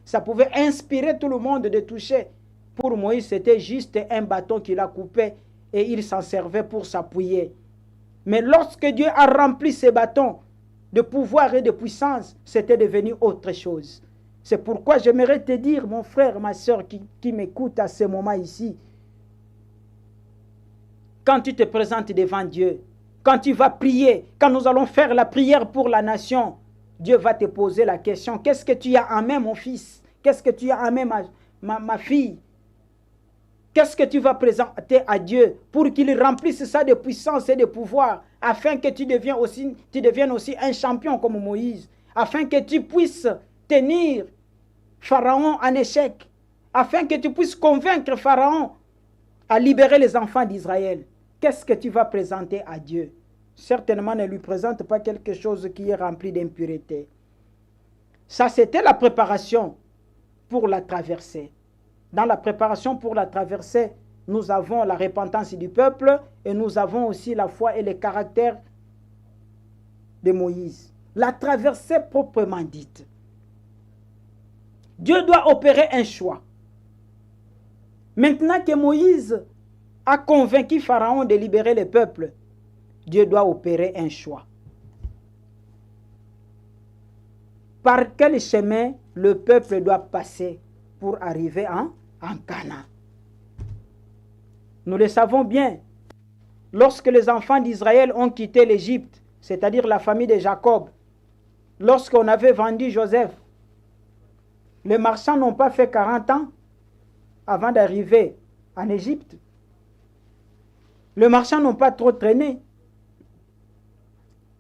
ça pouvait inspirer tout le monde de toucher. Pour Moïse, c'était juste un bâton qu'il a coupé et il s'en servait pour s'appuyer. Mais lorsque Dieu a rempli ses bâtons de pouvoir et de puissance, c'était devenu autre chose. C'est pourquoi j'aimerais te dire, mon frère, ma soeur qui m'écoute à ce moment ici, quand tu te présentes devant Dieu, quand tu vas prier, quand nous allons faire la prière pour la nation, Dieu va te poser la question, qu'est-ce que tu as en main, mon fils? Qu'est-ce que tu as en main, ma fille? Qu'est-ce que tu vas présenter à Dieu pour qu'il remplisse ça de puissance et de pouvoir, afin que tu deviennes aussi un champion comme Moïse, afin que tu puisses tenir Pharaon en échec, afin que tu puisses convaincre Pharaon à libérer les enfants d'Israël. Qu'est-ce que tu vas présenter à Dieu? Certainement ne lui présente pas quelque chose qui est rempli d'impureté. Ça, c'était la préparation pour la traversée. Dans la préparation pour la traversée, nous avons la repentance du peuple et nous avons aussi la foi et le caractère de Moïse. La traversée proprement dite. Dieu doit opérer un choix. Maintenant que Moïse a convaincu Pharaon de libérer le peuple, Dieu doit opérer un choix. Par quel chemin le peuple doit passer pour arriver en Canaan? Nous le savons bien. Lorsque les enfants d'Israël ont quitté l'Égypte, c'est-à-dire la famille de Jacob, lorsqu'on avait vendu Joseph, les marchands n'ont pas fait 40 ans avant d'arriver en Égypte. Les marchands n'ont pas trop traîné.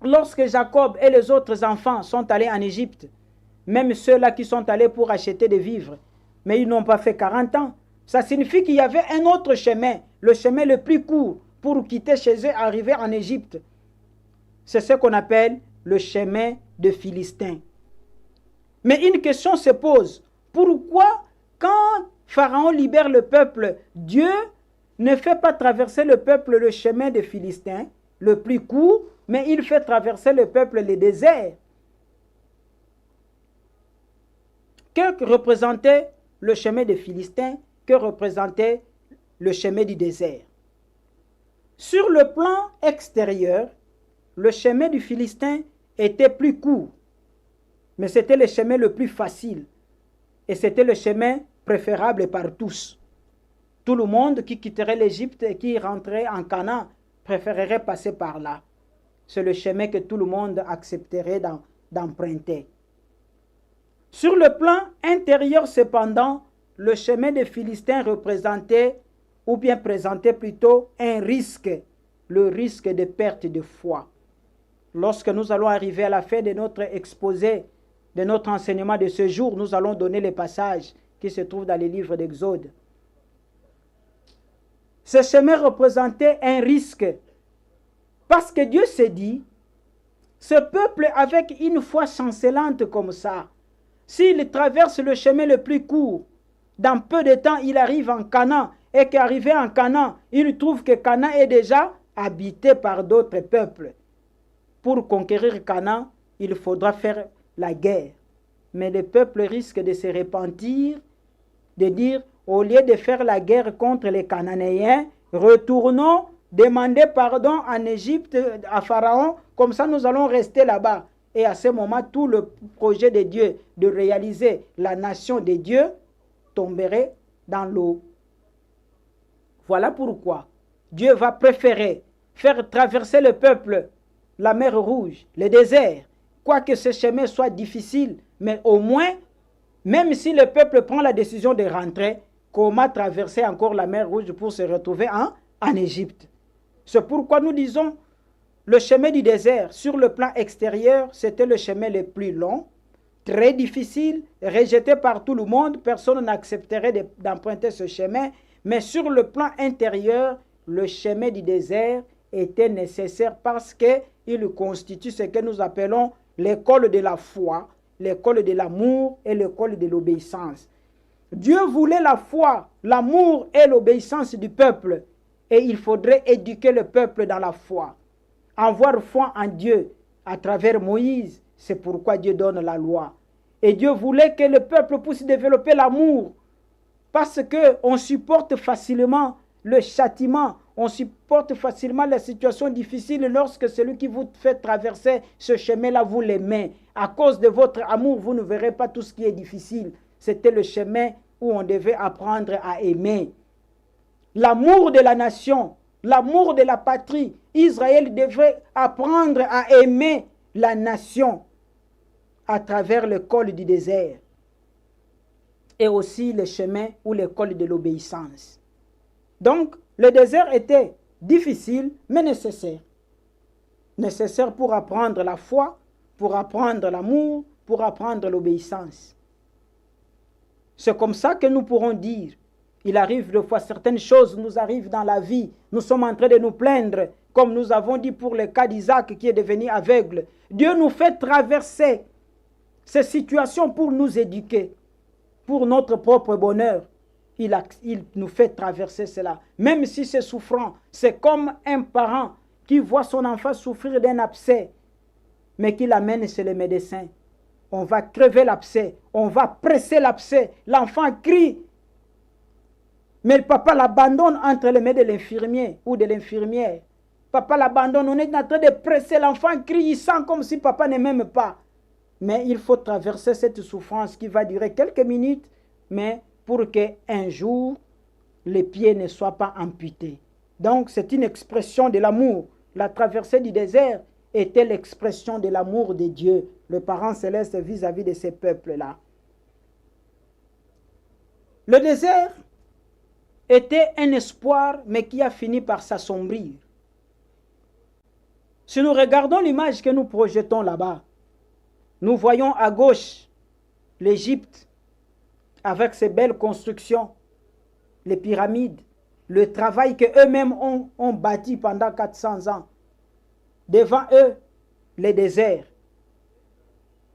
Lorsque Jacob et les autres enfants sont allés en Égypte, même ceux-là qui sont allés pour acheter des vivres, mais ils n'ont pas fait 40 ans. Ça signifie qu'il y avait un autre chemin, le chemin le plus court pour quitter chez eux et arriver en Égypte. C'est ce qu'on appelle le chemin de Philistin. Mais une question se pose. Pourquoi, quand Pharaon libère le peuple, Dieu ne fait pas traverser le peuple le chemin des Philistins, le plus court, mais il fait traverser le peuple le désert? Que représentait le chemin des Philistins? Que représentait le chemin du désert? Sur le plan extérieur, le chemin du Philistin était plus court, mais c'était le chemin le plus facile et c'était le chemin préférable par tous. Tout le monde qui quitterait l'Égypte et qui rentrait en Canaan préférerait passer par là. C'est le chemin que tout le monde accepterait d'emprunter. Sur le plan intérieur, cependant, le chemin des Philistins représentait, ou bien présentait plutôt, un risque, le risque de perte de foi. Lorsque nous allons arriver à la fin de notre exposé, de notre enseignement de ce jour, nous allons donner les passages qui se trouvent dans les livres d'Exode. Ce chemin représentait un risque parce que Dieu s'est dit, ce peuple avec une foi chancelante comme ça, s'il traverse le chemin le plus court, dans peu de temps il arrive en Canaan, et qu'arrivé en Canaan, il trouve que Canaan est déjà habité par d'autres peuples. Pour conquérir Canaan, il faudra faire la guerre. Mais le peuple risque de se repentir, de dire, au lieu de faire la guerre contre les Cananéens, retournons demander pardon en Égypte à Pharaon, comme ça nous allons rester là-bas. Et à ce moment, tout le projet de Dieu de réaliser la nation de Dieu tomberait dans l'eau. Voilà pourquoi Dieu va préférer faire traverser le peuple la mer Rouge, le désert, quoique ce chemin soit difficile, mais au moins, même si le peuple prend la décision de rentrer, comment traverser encore la mer Rouge pour se retrouver en Égypte? C'est pourquoi nous disons, le chemin du désert, sur le plan extérieur, c'était le chemin le plus long, très difficile, rejeté par tout le monde, personne n'accepterait d'emprunter ce chemin, mais sur le plan intérieur, le chemin du désert était nécessaire parce qu'il constitue ce que nous appelons l'école de la foi, l'école de l'amour et l'école de l'obéissance. Dieu voulait la foi, l'amour et l'obéissance du peuple, et il faudrait éduquer le peuple dans la foi. Avoir foi en Dieu à travers Moïse, c'est pourquoi Dieu donne la loi. Et Dieu voulait que le peuple puisse développer l'amour, parce qu'on supporte facilement le châtiment, on supporte facilement les situations difficiles lorsque celui qui vous fait traverser ce chemin-là, vous l'aimez. À cause de votre amour, vous ne verrez pas tout ce qui est difficile. C'était le chemin où on devait apprendre à aimer. L'amour de la nation, l'amour de la patrie, Israël devait apprendre à aimer la nation à travers l'école du désert et aussi le chemin ou l'école de l'obéissance. Donc, le désert était difficile, mais nécessaire. Nécessaire pour apprendre la foi, pour apprendre l'amour, pour apprendre l'obéissance. C'est comme ça que nous pourrons dire, il arrive des fois certaines choses nous arrivent dans la vie, nous sommes en train de nous plaindre, comme nous avons dit pour le cas d'Isaac qui est devenu aveugle. Dieu nous fait traverser ces situations pour nous éduquer, pour notre propre bonheur. Il nous fait traverser cela. Même si c'est souffrant, c'est comme un parent qui voit son enfant souffrir d'un abcès, mais qui l'amène chez le médecin. On va crever l'abcès, on va presser l'abcès. L'enfant crie, mais le papa l'abandonne entre les mains de l'infirmier ou de l'infirmière. Papa l'abandonne, on est en train de presser, l'enfant crie, il sent comme si papa ne m'aime pas. Mais il faut traverser cette souffrance qui va durer quelques minutes, mais pour qu'un jour, les pieds ne soient pas amputés. Donc, c'est une expression de l'amour. La traversée du désert était l'expression de l'amour de Dieu, le parent céleste vis-à-vis de ces peuples-là. Le désert était un espoir, mais qui a fini par s'assombrir. Si nous regardons l'image que nous projetons là-bas, nous voyons à gauche l'Égypte avec ses belles constructions, les pyramides, le travail qu'eux-mêmes ont bâti pendant 400 ans. Devant eux, les déserts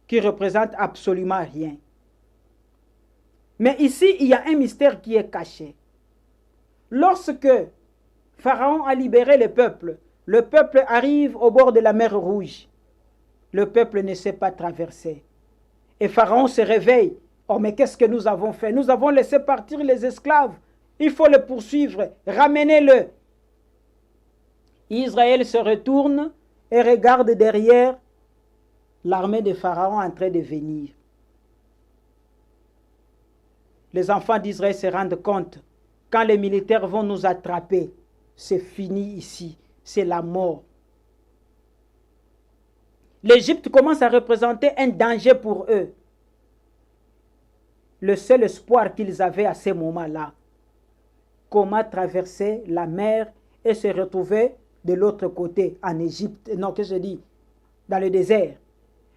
qui représentent absolument rien. Mais ici, il y a un mystère qui est caché. Lorsque Pharaon a libéré le peuple arrive au bord de la mer Rouge. Le peuple ne sait pas traverser. Et Pharaon se réveille. Oh, mais qu'est-ce que nous avons fait? Nous avons laissé partir les esclaves. Il faut le poursuivre. Ramenez-le. Israël se retourne et regarde derrière l'armée de Pharaon en train de venir. Les enfants d'Israël se rendent compte, quand les militaires vont nous attraper, c'est fini ici, c'est la mort. L'Égypte commence à représenter un danger pour eux. Le seul espoir qu'ils avaient à ce moment-là, comment traverser la mer et se retrouver de l'autre côté, en Égypte, non, que je dis, dans le désert.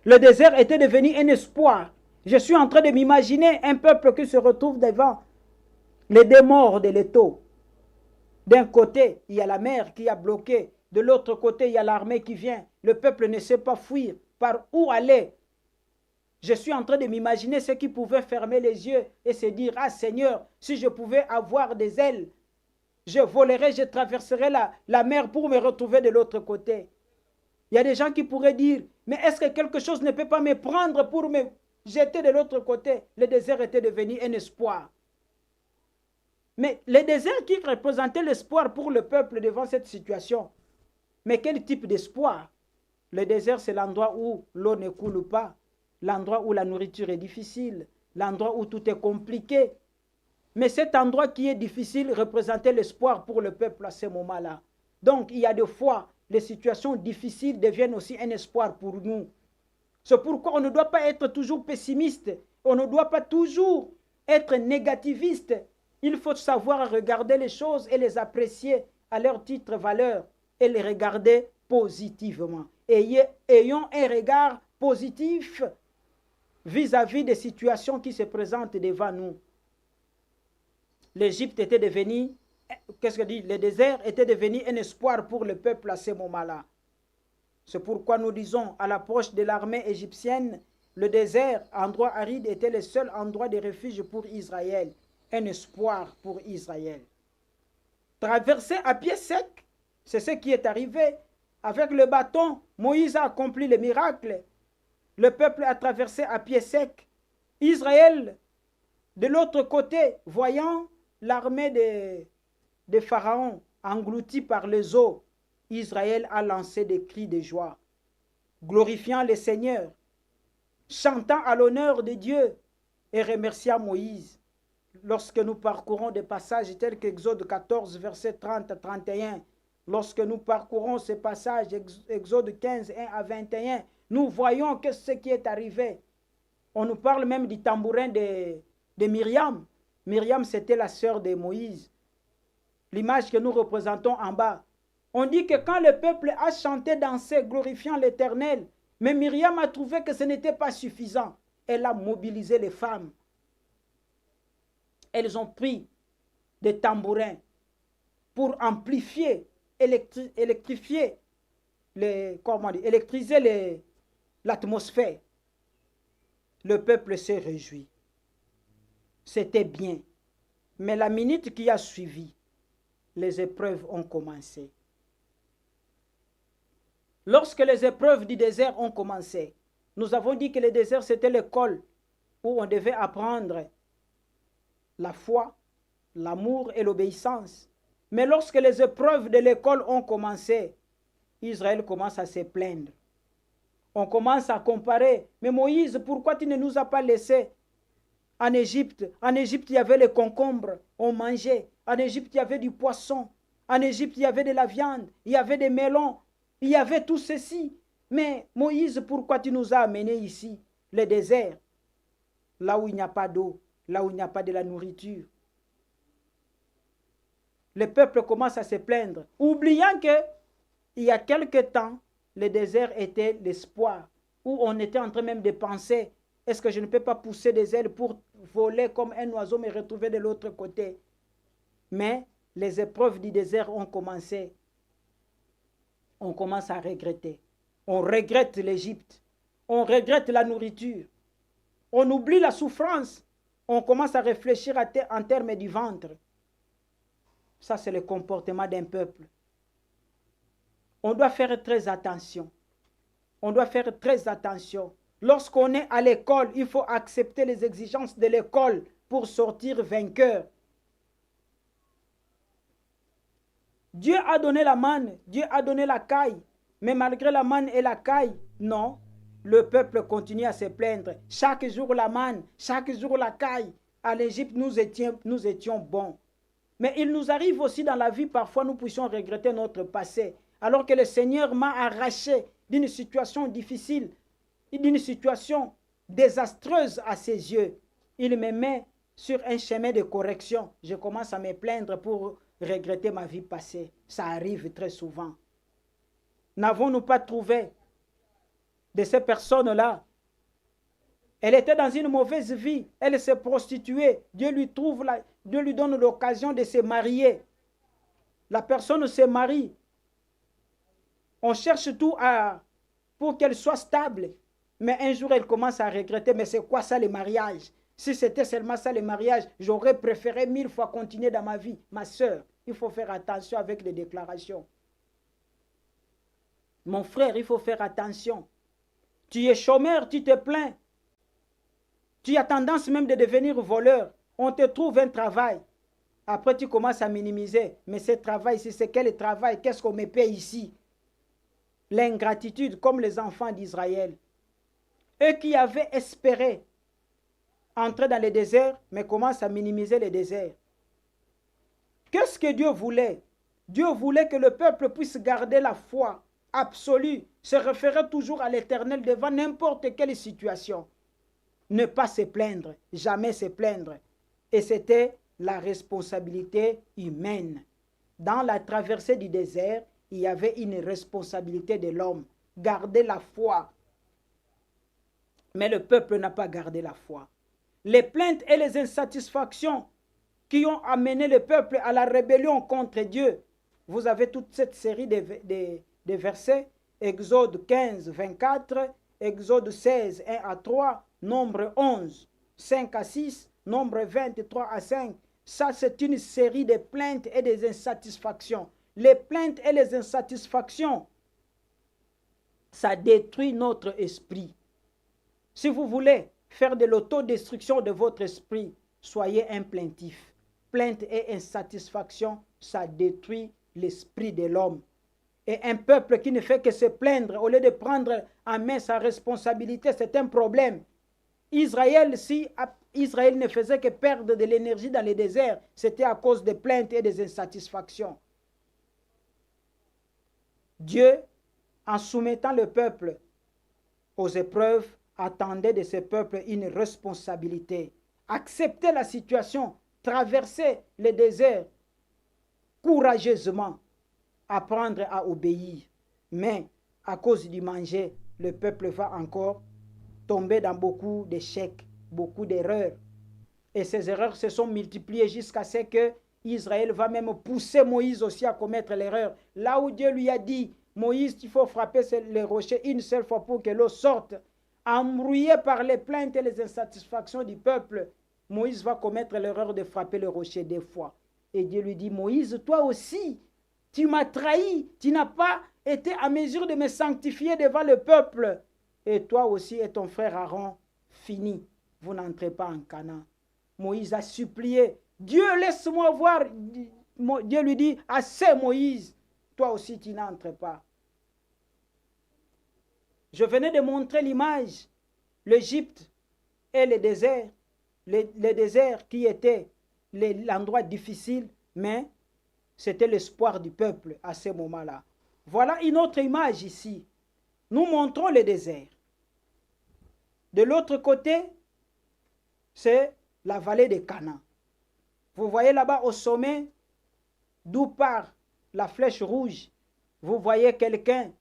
Le désert était devenu un espoir. Je suis en train de m'imaginer un peuple qui se retrouve devant les deux morts de l'étau. D'un côté, il y a la mer qui a bloqué. De l'autre côté, il y a l'armée qui vient. Le peuple ne sait pas fuir. Par où aller? Je suis en train de m'imaginer ceux qui pouvaient fermer les yeux et se dire, ah Seigneur, si je pouvais avoir des ailes, je volerais, je traverserais la mer pour me retrouver de l'autre côté. Il y a des gens qui pourraient dire, mais est-ce que quelque chose ne peut pas me prendre pour me jeter de l'autre côté? Le désert était devenu un espoir. Mais le désert qui représentait l'espoir pour le peuple devant cette situation. Mais quel type d'espoir? Le désert, c'est l'endroit où l'eau ne coule pas, l'endroit où la nourriture est difficile, l'endroit où tout est compliqué. Mais cet endroit qui est difficile représentait l'espoir pour le peuple à ce moment-là. Donc, il y a des fois, les situations difficiles deviennent aussi un espoir pour nous. C'est pourquoi on ne doit pas être toujours pessimiste, on ne doit pas toujours être négativiste. Il faut savoir regarder les choses et les apprécier à leur titre valeur et les regarder positivement. Ayons un regard positif vis-à-vis des situations qui se présentent devant nous. L'Égypte était devenue, qu'est-ce que dit? Le désert était devenu un espoir pour le peuple à ce moment-là. C'est pourquoi nous disons, à l'approche de l'armée égyptienne, le désert, endroit aride, était le seul endroit de refuge pour Israël. Un espoir pour Israël. Traverser à pied sec, c'est ce qui est arrivé. Avec le bâton, Moïse a accompli le miracle. Le peuple a traversé à pied sec. Israël, de l'autre côté, voyant l'armée de Pharaon engloutie par les eaux, Israël a lancé des cris de joie, glorifiant le Seigneur, chantant à l'honneur de Dieu et remerciant Moïse. Lorsque nous parcourons des passages tels qu'Exode 14, versets 30 à 31, lorsque nous parcourons ces passages, Exode 15, 1 à 21, nous voyons que ce qui est arrivé. On nous parle même du tambourin de Myriam. Myriam, c'était la sœur de Moïse. L'image que nous représentons en bas. On dit que quand le peuple a chanté, dansé, glorifiant l'Éternel, mais Myriam a trouvé que ce n'était pas suffisant. Elle a mobilisé les femmes. Elles ont pris des tambourins pour amplifier, électrifier, électriser l'atmosphère. Le peuple s'est réjoui. C'était bien. Mais la minute qui a suivi, les épreuves ont commencé. Lorsque les épreuves du désert ont commencé, nous avons dit que le désert, c'était l'école où on devait apprendre la foi, l'amour et l'obéissance. Mais lorsque les épreuves de l'école ont commencé, Israël commence à se plaindre. On commence à comparer. Mais Moïse, pourquoi tu ne nous as pas laissés en Égypte? En Égypte, il y avait les concombres, on mangeait. En Égypte, il y avait du poisson. En Égypte, il y avait de la viande, il y avait des melons, il y avait tout ceci. Mais Moïse, pourquoi tu nous as amenés ici, le désert, là où il n'y a pas d'eau, là où il n'y a pas de la nourriture? Le peuple commence à se plaindre, oubliant que il y a quelque temps, le désert était l'espoir, où on était en train même de penser, est-ce que je ne peux pas pousser des ailes pour voler comme un oiseau me retrouver de l'autre côté? Mais les épreuves du désert ont commencé. On commence à regretter. On regrette l'Égypte. On regrette la nourriture. On oublie la souffrance. On commence à réfléchir en termes du ventre. Ça, c'est le comportement d'un peuple. On doit faire très attention. On doit faire très attention. Lorsqu'on est à l'école, il faut accepter les exigences de l'école pour sortir vainqueur. Dieu a donné la manne, Dieu a donné la caille, mais malgré la manne et la caille, non, le peuple continue à se plaindre. Chaque jour la manne, chaque jour la caille. À l'Égypte, nous étions bons. Mais il nous arrive aussi dans la vie, parfois nous puissions regretter notre passé, alors que le Seigneur m'a arraché d'une situation difficile, d'une situation désastreuse à ses yeux. Il me met sur un chemin de correction. Je commence à me plaindre pour regretter ma vie passée. Ça arrive très souvent. N'avons-nous pas trouvé de ces personnes-là. Elle était dans une mauvaise vie. Elle s'est prostituée. Dieu lui donne l'occasion de se marier. La personne se marie. On cherche tout pour qu'elle soit stable. Mais un jour, elle commence à regretter. Mais c'est quoi ça, le mariage? Si c'était seulement ça, le mariage, j'aurais préféré 1000 fois continuer dans ma vie. Ma sœur, il faut faire attention avec les déclarations. Mon frère, il faut faire attention. Tu es chômeur, tu te plains. Tu as tendance même de devenir voleur. On te trouve un travail. Après, tu commences à minimiser. Mais ce travail, c'est quel travail? Qu'est-ce qu'on me paie ici? L'ingratitude, comme les enfants d'Israël. Eux qui avaient espéré entrer dans le désert, mais commencent à minimiser le désert. Qu'est-ce que Dieu voulait? Dieu voulait que le peuple puisse garder la foi absolue, se référer toujours à l'Éternel devant n'importe quelle situation. Ne pas se plaindre, jamais se plaindre. Et c'était la responsabilité humaine. Dans la traversée du désert, il y avait une responsabilité de l'homme. Garder la foi. Mais le peuple n'a pas gardé la foi. Les plaintes et les insatisfactions qui ont amené le peuple à la rébellion contre Dieu. Vous avez toute cette série de versets. Exode 15, 24, Exode 16, 1 à 3, Nombre 11, 5 à 6, Nombre 23 à 5. Ça, c'est une série de plaintes et des insatisfactions. Les plaintes et les insatisfactions, ça détruit notre esprit. Si vous voulez faire de l'autodestruction de votre esprit, soyez un plaintif. Plainte et insatisfaction, ça détruit l'esprit de l'homme. Et un peuple qui ne fait que se plaindre, au lieu de prendre en main sa responsabilité, c'est un problème. Israël, si Israël ne faisait que perdre de l'énergie dans les déserts, c'était à cause des plaintes et des insatisfactions. Dieu, en soumettant le peuple aux épreuves, attendait de ce peuple une responsabilité. Accepter la situation, traverser le désert courageusement, apprendre à obéir. Mais à cause du manger, le peuple va encore tomber dans beaucoup d'échecs, beaucoup d'erreurs. Et ces erreurs se sont multipliées jusqu'à ce que Israël va même pousser Moïse aussi à commettre l'erreur. Là où Dieu lui a dit, Moïse, il faut frapper les rochers une seule fois pour que l'eau sorte. Embrouillé par les plaintes et les insatisfactions du peuple, Moïse va commettre l'erreur de frapper le rocher 2 fois. Et Dieu lui dit, Moïse, toi aussi, tu m'as trahi, tu n'as pas été à mesure de me sanctifier devant le peuple. Et toi aussi et ton frère Aaron, fini, vous n'entrez pas en Canaan. Moïse a supplié, Dieu laisse-moi voir. Dieu lui dit, assez Moïse, toi aussi tu n'entres pas. Je venais de montrer l'image, l'Égypte et le désert. Le désert qui était l'endroit difficile, mais c'était l'espoir du peuple à ce moment-là. Voilà une autre image ici. Nous montrons le désert. De l'autre côté, c'est la vallée de Canaan. Vous voyez là-bas au sommet, d'où part la flèche rouge, vous voyez quelqu'un.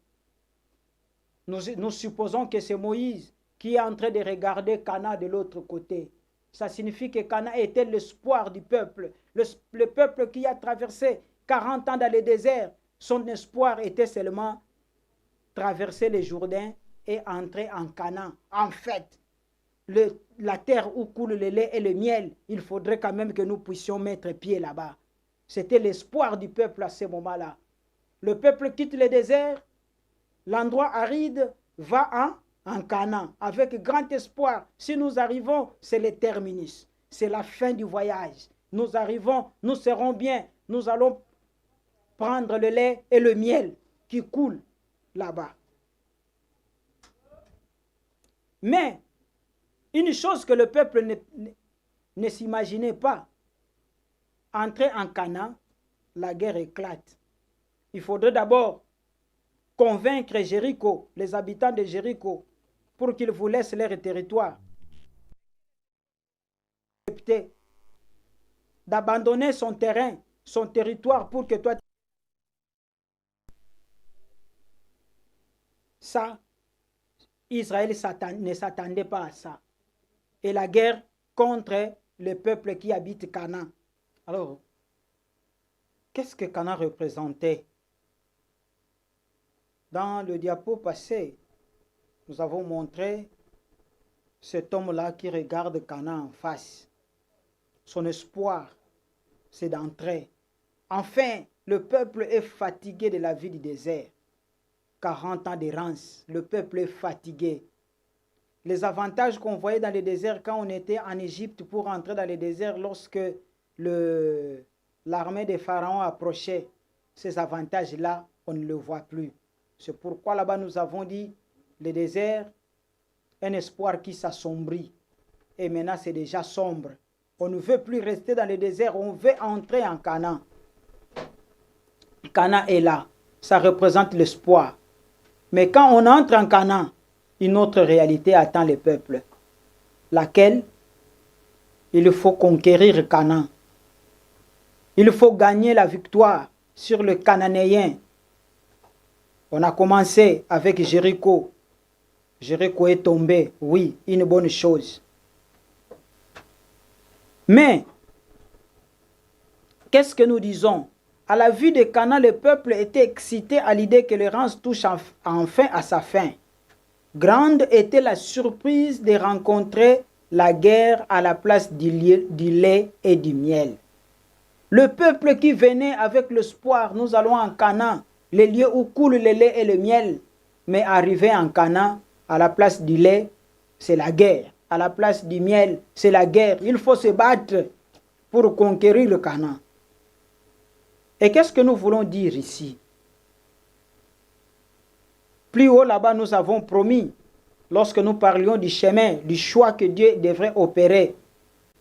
Nous supposons que c'est Moïse qui est en train de regarder Canaan de l'autre côté. Ça signifie que Canaan était l'espoir du peuple. Le peuple qui a traversé 40 ans dans le désert, son espoir était seulement traverser le Jourdain et entrer en Canaan. En fait, la terre où coule le lait et le miel, il faudrait quand même que nous puissions mettre pied là-bas. C'était l'espoir du peuple à ce moment-là. Le peuple quitte le désert, l'endroit aride va en Canaan, avec grand espoir. Si nous arrivons, c'est le terminus, c'est la fin du voyage. Nous arrivons, nous serons bien, nous allons prendre le lait et le miel qui coulent là-bas. Mais, une chose que le peuple ne s'imaginait pas, entrer en Canaan, la guerre éclate. Il faudrait d'abord convaincre Jéricho, les habitants de Jéricho, pour qu'ils vous laissent leur territoire. D'abandonner son terrain, son territoire pour que toi... Ça, Israël ne s'attendait pas à ça. Et la guerre contre le peuple qui habite Canaan. Alors, qu'est-ce que Canaan représentait? Dans le diapo passé, nous avons montré cet homme-là qui regarde Canaan en face. Son espoir, c'est d'entrer. Enfin, le peuple est fatigué de la vie du désert. 40 ans d'errance, le peuple est fatigué. Les avantages qu'on voyait dans le désert quand on était en Égypte pour entrer dans le désert, lorsque l'armée des pharaons approchait, ces avantages-là, on ne le voit plus. C'est pourquoi là-bas nous avons dit, le désert, un espoir qui s'assombrit. Et maintenant c'est déjà sombre. On ne veut plus rester dans le désert, on veut entrer en Canaan. Canaan est là, ça représente l'espoir. Mais quand on entre en Canaan, une autre réalité attend le peuple, laquelle il faut conquérir Canaan. Il faut gagner la victoire sur le Cananéen. On a commencé avec Jéricho. Jéricho est tombé, oui, une bonne chose. Mais, qu'est-ce que nous disons? À la vue de Canaan, le peuple était excité à l'idée que l'errance touche enfin à sa fin. Grande était la surprise de rencontrer la guerre à la place du lait et du miel. Le peuple qui venait avec l'espoir, nous allons en Canaan, les lieux où coule le lait et le miel. Mais arrivé en Canaan, à la place du lait, c'est la guerre. À la place du miel, c'est la guerre. Il faut se battre pour conquérir le Canaan. Et qu'est-ce que nous voulons dire ici? Plus haut là-bas, nous avons promis, lorsque nous parlions du chemin, du choix que Dieu devrait opérer,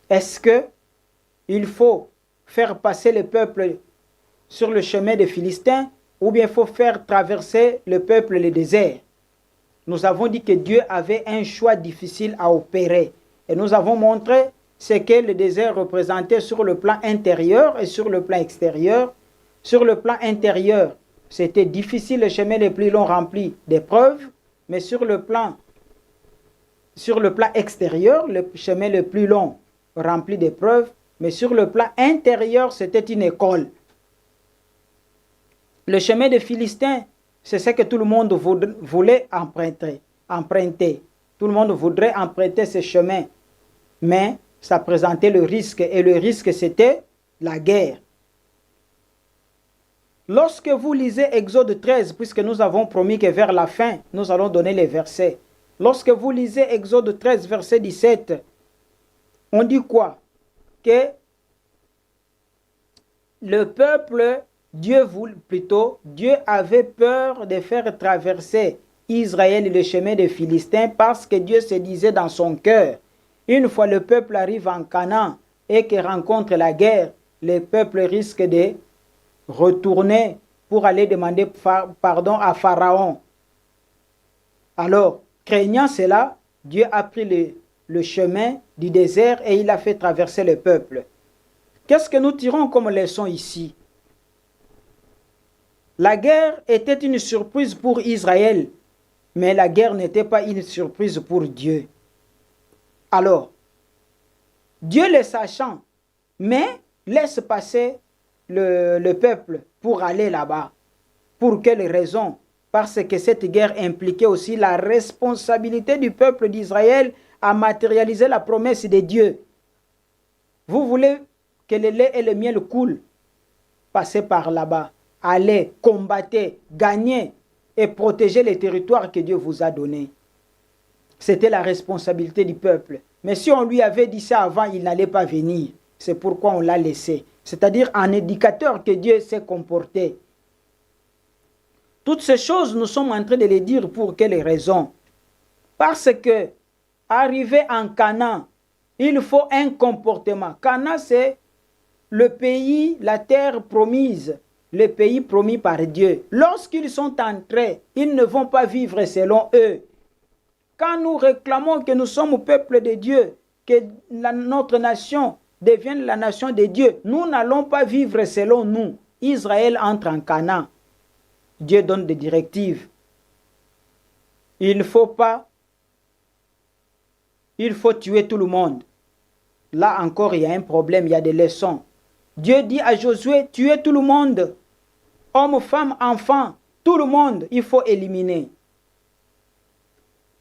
est-ce qu'il faut faire passer le peuple sur le chemin des Philistins ou bien il faut faire traverser le peuple le désert? Nous avons dit que Dieu avait un choix difficile à opérer. Et nous avons montré ce que le désert représentait sur le plan intérieur et sur le plan extérieur. Sur le plan intérieur, c'était difficile, le chemin le plus long rempli d'épreuves, mais sur le plan extérieur, le chemin le plus long rempli d'épreuves, mais sur le plan intérieur, c'était une école. Le chemin des Philistins, c'est ce que tout le monde voulait emprunter. Tout le monde voudrait emprunter ce chemin, mais ça présentait le risque, et le risque, c'était la guerre. Lorsque vous lisez Exode 13, puisque nous avons promis que vers la fin, nous allons donner les versets. Lorsque vous lisez Exode 13, verset 17, on dit quoi? Que le peuple, Dieu avait peur de faire traverser Israël le chemin des Philistins parce que Dieu se disait dans son cœur, une fois le peuple arrive en Canaan et qu'il rencontre la guerre, le peuple risque de retourner pour aller demander pardon à Pharaon. Alors, craignant cela, Dieu a pris le chemin du désert et il a fait traverser le peuple. Qu'est-ce que nous tirons comme leçon ici? La guerre était une surprise pour Israël, mais la guerre n'était pas une surprise pour Dieu. Alors, Dieu le sachant, mais laisse passer le peuple pour aller là-bas. Pour quelle raison? Parce que cette guerre impliquait aussi la responsabilité du peuple d'Israël à matérialiser la promesse de Dieu. Vous voulez que le lait et le miel coulent? Passez par là-bas. Allez, combattez, gagnez et protégez les territoires que Dieu vous a donnés. C'était la responsabilité du peuple. Mais si on lui avait dit ça avant, il n'allait pas venir. C'est pourquoi on l'a laissé. C'est-à-dire un indicateur que Dieu s'est comporté. Toutes ces choses, nous sommes en train de les dire pour quelles raisons? Parce que, arrivé en Canaan, il faut un comportement. Canaan, c'est le pays, la terre promise, le pays promis par Dieu. Lorsqu'ils sont entrés, ils ne vont pas vivre selon eux. Quand nous réclamons que nous sommes au peuple de Dieu, que notre nation devienne la nation de Dieu, nous n'allons pas vivre selon nous. Israël entre en Canaan. Dieu donne des directives. Il ne faut pas il faut tuer tout le monde. Là encore, il y a un problème, il y a des leçons. Dieu dit à Josué, tuez tout le monde. Hommes, femmes, enfants, tout le monde, il faut éliminer.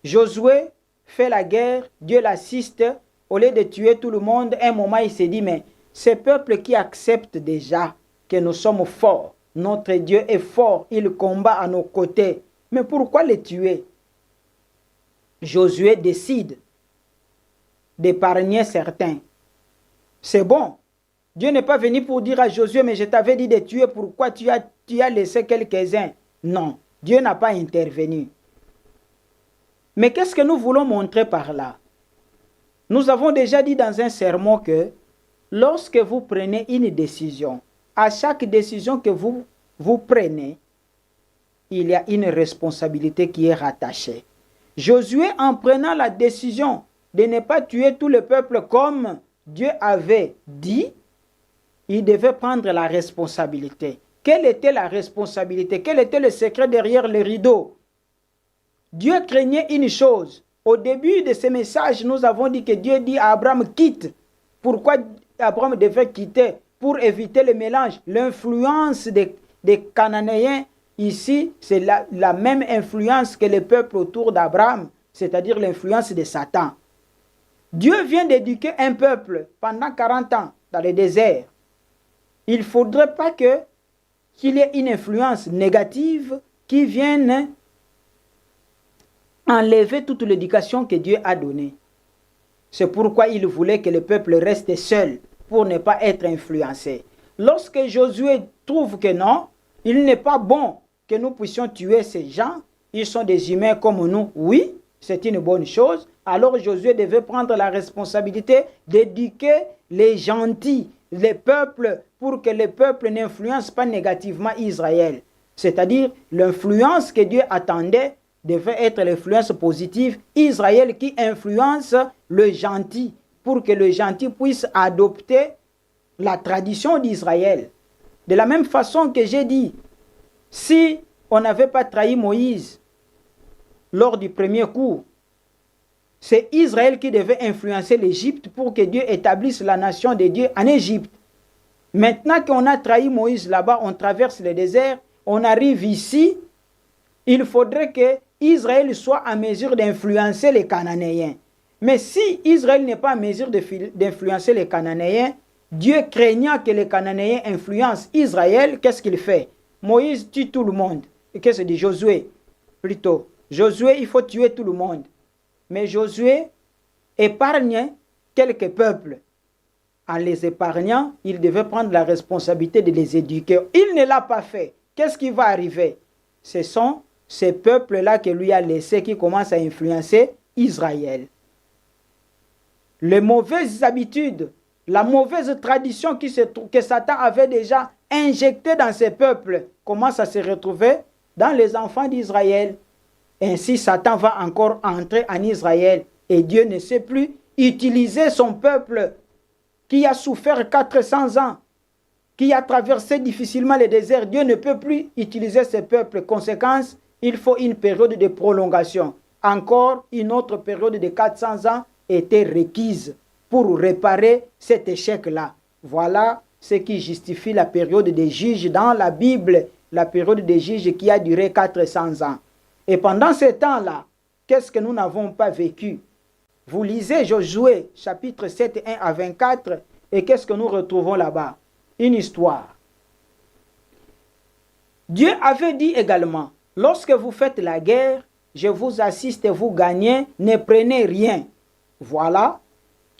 Josué fait la guerre, Dieu l'assiste. Au lieu de tuer tout le monde, un moment, il s'est dit, mais ces peuples qui acceptent déjà que nous sommes forts, notre Dieu est fort, il combat à nos côtés. Mais pourquoi les tuer? Josué décide d'épargner certains. C'est bon. Dieu n'est pas venu pour dire à Josué, mais je t'avais dit de tuer, pourquoi tu as laissé quelques-uns? Non, Dieu n'a pas intervenu. Mais qu'est-ce que nous voulons montrer par là? Nous avons déjà dit dans un sermon que lorsque vous prenez une décision, à chaque décision que vous prenez, il y a une responsabilité qui est rattachée. Josué, en prenant la décision de ne pas tuer tout le peuple comme Dieu avait dit, il devait prendre la responsabilité. Quelle était la responsabilité? Quel était le secret derrière le rideau? Dieu craignait une chose. Au début de ce message, nous avons dit que Dieu dit à Abraham, quitte. Pourquoi Abraham devait quitter? Pour éviter le mélange. L'influence des Cananéens, ici, c'est la même influence que les peuples autour d'Abraham, c'est-à-dire l'influence de Satan. Dieu vient d'éduquer un peuple pendant 40 ans dans le désert. Il ne faudrait pas qu'il y ait une influence négative qui vienne enlever toute l'éducation que Dieu a donnée. C'est pourquoi il voulait que le peuple reste seul pour ne pas être influencé. Lorsque Josué trouve que non, il n'est pas bon que nous puissions tuer ces gens, ils sont des humains comme nous, oui, c'est une bonne chose. Alors Josué devait prendre la responsabilité d'éduquer les gentils, les peuples, pour que les peuples n'influencent pas négativement Israël. C'est-à-dire l'influence que Dieu attendait devait être l'influence positive, Israël qui influence le gentil, pour que le gentil puisse adopter la tradition d'Israël. De la même façon que j'ai dit, si on n'avait pas trahi Moïse lors du premier coup, c'est Israël qui devait influencer l'Égypte pour que Dieu établisse la nation de Dieu en Égypte. Maintenant qu'on a trahi Moïse là-bas, on traverse le désert, on arrive ici, il faudrait que Israël soit en mesure d'influencer les Cananéens. Mais si Israël n'est pas en mesure d'influencer les Cananéens, Dieu craignant que les Cananéens influencent Israël, qu'est-ce qu'il fait? Moïse tue tout le monde. Et qu'est-ce que dit Josué? Plutôt, Josué, il faut tuer tout le monde. Mais Josué épargne quelques peuples. En les épargnant, il devait prendre la responsabilité de les éduquer. Il ne l'a pas fait. Qu'est-ce qui va arriver? Ce sont ces peuples-là que lui a laissés qui commencent à influencer Israël. Les mauvaises habitudes, la mauvaise tradition que Satan avait déjà injectée dans ces peuples commence à se retrouver dans les enfants d'Israël. Ainsi, Satan va encore entrer en Israël et Dieu ne sait plus utiliser son peuple qui a souffert 400 ans, qui a traversé difficilement le désert. Dieu ne peut plus utiliser ce peuple. Conséquence, il faut une période de prolongation. Encore une autre période de 400 ans était requise pour réparer cet échec-là. Voilà ce qui justifie la période des juges dans la Bible, la période des juges qui a duré 400 ans. Et pendant ce temps-là, qu'est-ce que nous n'avons pas vécu? Vous lisez Josué, chapitre 7, 1 à 24, et qu'est-ce que nous retrouvons là-bas? Une histoire. Dieu avait dit également, lorsque vous faites la guerre, je vous assiste et vous gagnez, ne prenez rien. Voilà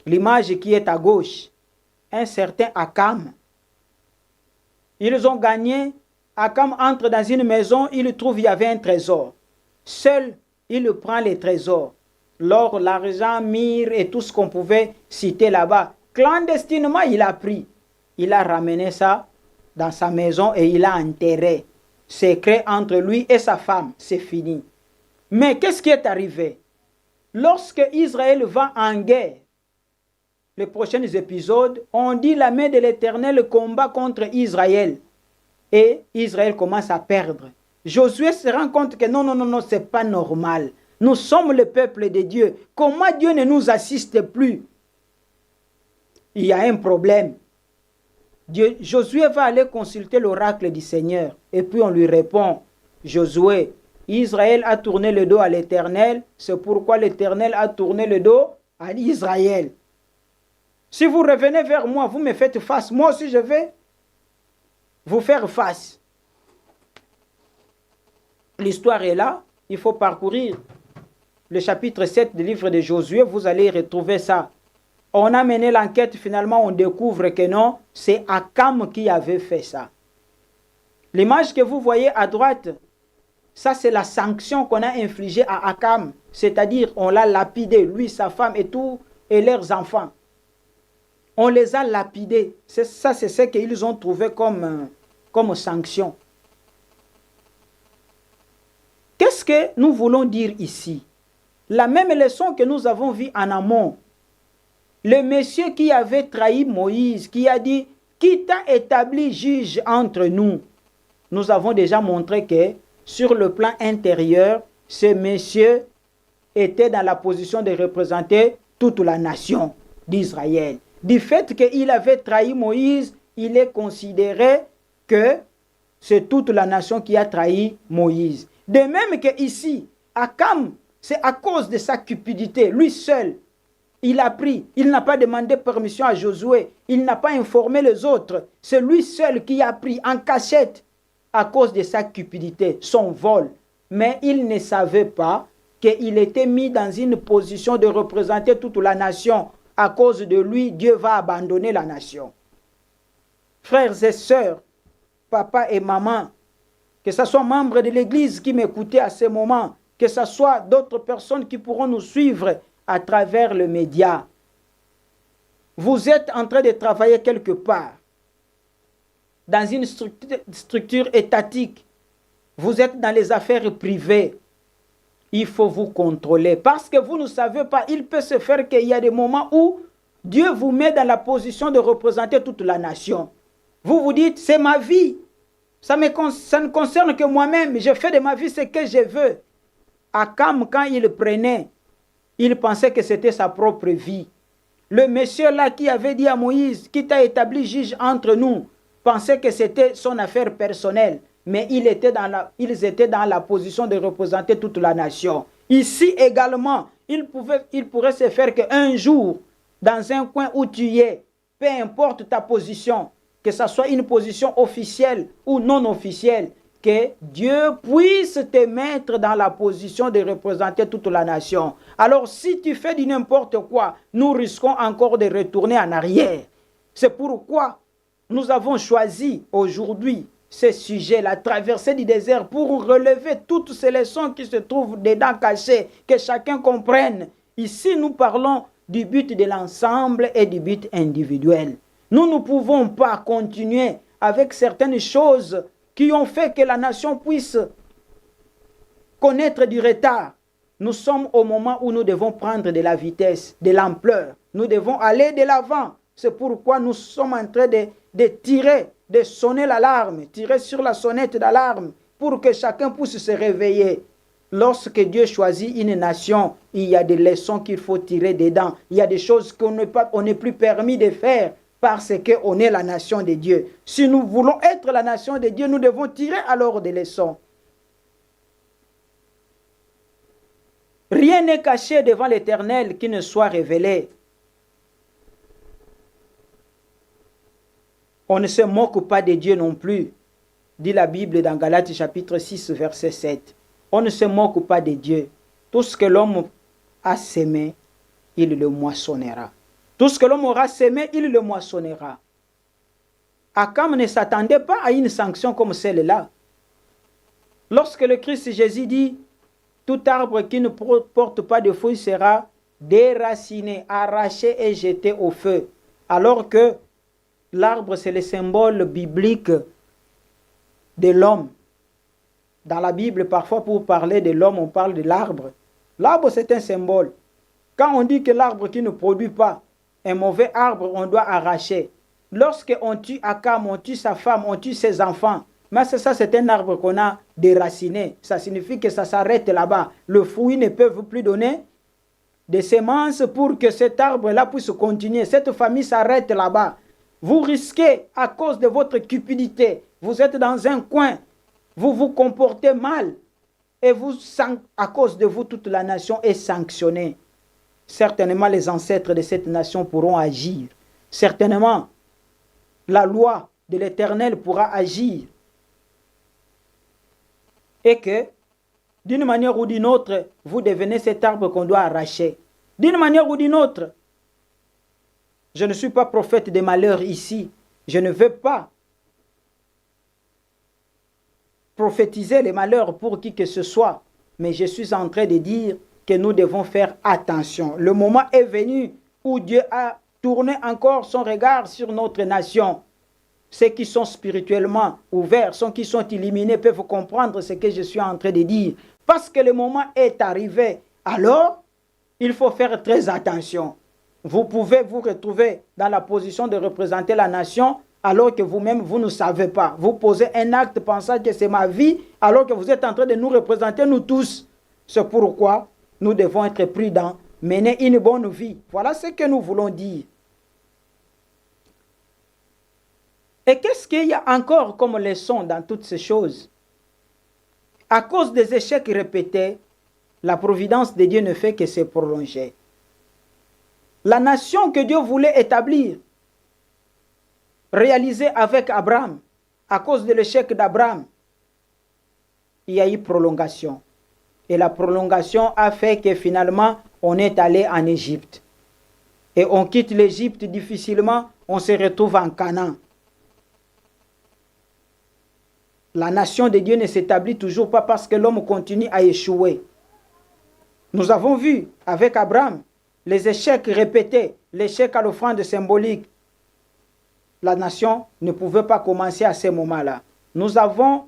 l'image qui est à gauche. Un certain Akam. Ils ont gagné. Akam entre dans une maison, il trouve il y avait un trésor. Seul, il prend les trésors. L'or, l'argent, myrrhe et tout ce qu'on pouvait citer là-bas. Clandestinement, il a pris. Il a ramené ça dans sa maison et il l'a enterré. Secret entre lui et sa femme, c'est fini. Mais qu'est-ce qui est arrivé? Lorsque Israël va en guerre, les prochains épisodes, on dit la main de l'Éternel combat contre Israël. Et Israël commence à perdre. Josué se rend compte que non, c'est pas normal. Nous sommes le peuple de Dieu. Comment Dieu ne nous assiste plus? Il y a un problème. Josué va aller consulter l'oracle du Seigneur. Et puis on lui répond, Josué, Israël a tourné le dos à l'Éternel, c'est pourquoi l'Éternel a tourné le dos à Israël. Si vous revenez vers moi, vous me faites face, moi aussi je vais vous faire face. L'histoire est là, il faut parcourir le chapitre 7 du livre de Josué, vous allez retrouver ça. On a mené l'enquête, finalement on découvre que non, c'est Akam qui avait fait ça. L'image que vous voyez à droite, ça c'est la sanction qu'on a infligée à Akam, c'est-à-dire on l'a lapidé, lui, sa femme et tout, et leurs enfants. On les a lapidés. Ça c'est ce qu'ils ont trouvé comme sanction. Qu'est-ce que nous voulons dire ici? La même leçon que nous avons vue en amont. Le monsieur qui avait trahi Moïse, qui a dit, qui t'a établi juge entre nous? Nous avons déjà montré que sur le plan intérieur, ce monsieur était dans la position de représenter toute la nation d'Israël. Du fait qu'il avait trahi Moïse, il est considéré que c'est toute la nation qui a trahi Moïse. De même que ici, Akam, c'est à cause de sa cupidité, lui seul, il a pris, il n'a pas demandé permission à Josué, il n'a pas informé les autres, c'est lui seul qui a pris en cachette à cause de sa cupidité, son vol. Mais il ne savait pas qu'il était mis dans une position de représenter toute la nation. À cause de lui, Dieu va abandonner la nation. Frères et sœurs, papa et maman, que ce soit membres de l'église qui m'écoutaient à ce moment, que ce soit d'autres personnes qui pourront nous suivre à travers le média. Vous êtes en train de travailler quelque part, dans une structure étatique. Vous êtes dans les affaires privées. Il faut vous contrôler. Parce que vous ne savez pas, il peut se faire qu'il y a des moments où Dieu vous met dans la position de représenter toute la nation. Vous vous dites, c'est ma vie. Ça ne concerne que moi-même. Je fais de ma vie ce que je veux. Akam, quand il prenait, il pensait que c'était sa propre vie. Le monsieur là qui avait dit à Moïse, qui t'a établi juge entre nous, pensait que c'était son affaire personnelle. Mais ils étaient dans la position de représenter toute la nation. Ici également, il pourrait se faire qu'un jour, dans un coin où tu es, peu importe ta position, que ce soit une position officielle ou non officielle, que Dieu puisse te mettre dans la position de représenter toute la nation. Alors si tu fais du n'importe quoi, nous risquons encore de retourner en arrière. C'est pourquoi nous avons choisi aujourd'hui ce sujet, la traversée du désert, pour relever toutes ces leçons qui se trouvent dedans cachées, que chacun comprenne. Ici, nous parlons du but de l'ensemble et du but individuel. Nous ne pouvons pas continuer avec certaines choses qui ont fait que la nation puisse connaître du retard. Nous sommes au moment où nous devons prendre de la vitesse, de l'ampleur. Nous devons aller de l'avant. C'est pourquoi nous sommes en train de tirer, de sonner l'alarme, tirer sur la sonnette d'alarme pour que chacun puisse se réveiller. Lorsque Dieu choisit une nation, il y a des leçons qu'il faut tirer dedans. Il y a des choses qu'on n'est plus permis de faire parce qu'on est la nation de Dieu. Si nous voulons être la nation de Dieu, nous devons tirer alors des leçons. Rien n'est caché devant l'Éternel qui ne soit révélé. On ne se moque pas de Dieu non plus, dit la Bible dans Galates chapitre 6, verset 7. On ne se moque pas de Dieu. Tout ce que l'homme a sémé, il le moissonnera. Tout ce que l'homme aura sémé, il le moissonnera. Akam ne s'attendait pas à une sanction comme celle-là. Lorsque le Christ Jésus dit, tout arbre qui ne porte pas de fruits sera déraciné, arraché et jeté au feu. Alors que l'arbre, c'est le symbole biblique de l'homme. Dans la Bible, parfois, pour parler de l'homme, on parle de l'arbre. L'arbre, c'est un symbole. Quand on dit que l'arbre qui ne produit pas, un mauvais arbre, on doit arracher. Lorsqu'on tue Akam, on tue sa femme, on tue ses enfants, mais ça c'est un arbre qu'on a déraciné. Ça signifie que ça s'arrête là-bas. Le fruit ne peut plus donner des semences pour que cet arbre-là puisse continuer. Cette famille s'arrête là-bas. Vous risquez, à cause de votre cupidité, vous êtes dans un coin, vous vous comportez mal, et à cause de vous, toute la nation est sanctionnée. Certainement, les ancêtres de cette nation pourront agir. Certainement, la loi de l'Éternel pourra agir. Et que, d'une manière ou d'une autre, vous devenez cet arbre qu'on doit arracher. D'une manière ou d'une autre. Je ne suis pas prophète des malheurs ici. Je ne veux pas prophétiser les malheurs pour qui que ce soit. Mais je suis en train de dire que nous devons faire attention. Le moment est venu où Dieu a tourné encore son regard sur notre nation. Ceux qui sont spirituellement ouverts, ceux qui sont illuminés peuvent comprendre ce que je suis en train de dire. Parce que le moment est arrivé. Alors, il faut faire très attention. Vous pouvez vous retrouver dans la position de représenter la nation alors que vous-même, vous ne savez pas. Vous posez un acte pensant que c'est ma vie alors que vous êtes en train de nous représenter, nous tous. C'est pourquoi nous devons être prudents, mener une bonne vie. Voilà ce que nous voulons dire. Et qu'est-ce qu'il y a encore comme leçon dans toutes ces choses? À cause des échecs répétés, la providence de Dieu ne fait que se prolonger. La nation que Dieu voulait établir, réalisée avec Abraham, à cause de l'échec d'Abraham, il y a eu prolongation. Et la prolongation a fait que finalement, on est allé en Égypte. Et on quitte l'Égypte difficilement, on se retrouve en Canaan. La nation de Dieu ne s'établit toujours pas parce que l'homme continue à échouer. Nous avons vu avec Abraham les échecs répétés, l'échec à l'offrande symbolique. La nation ne pouvait pas commencer à ce moment-là. Nous avons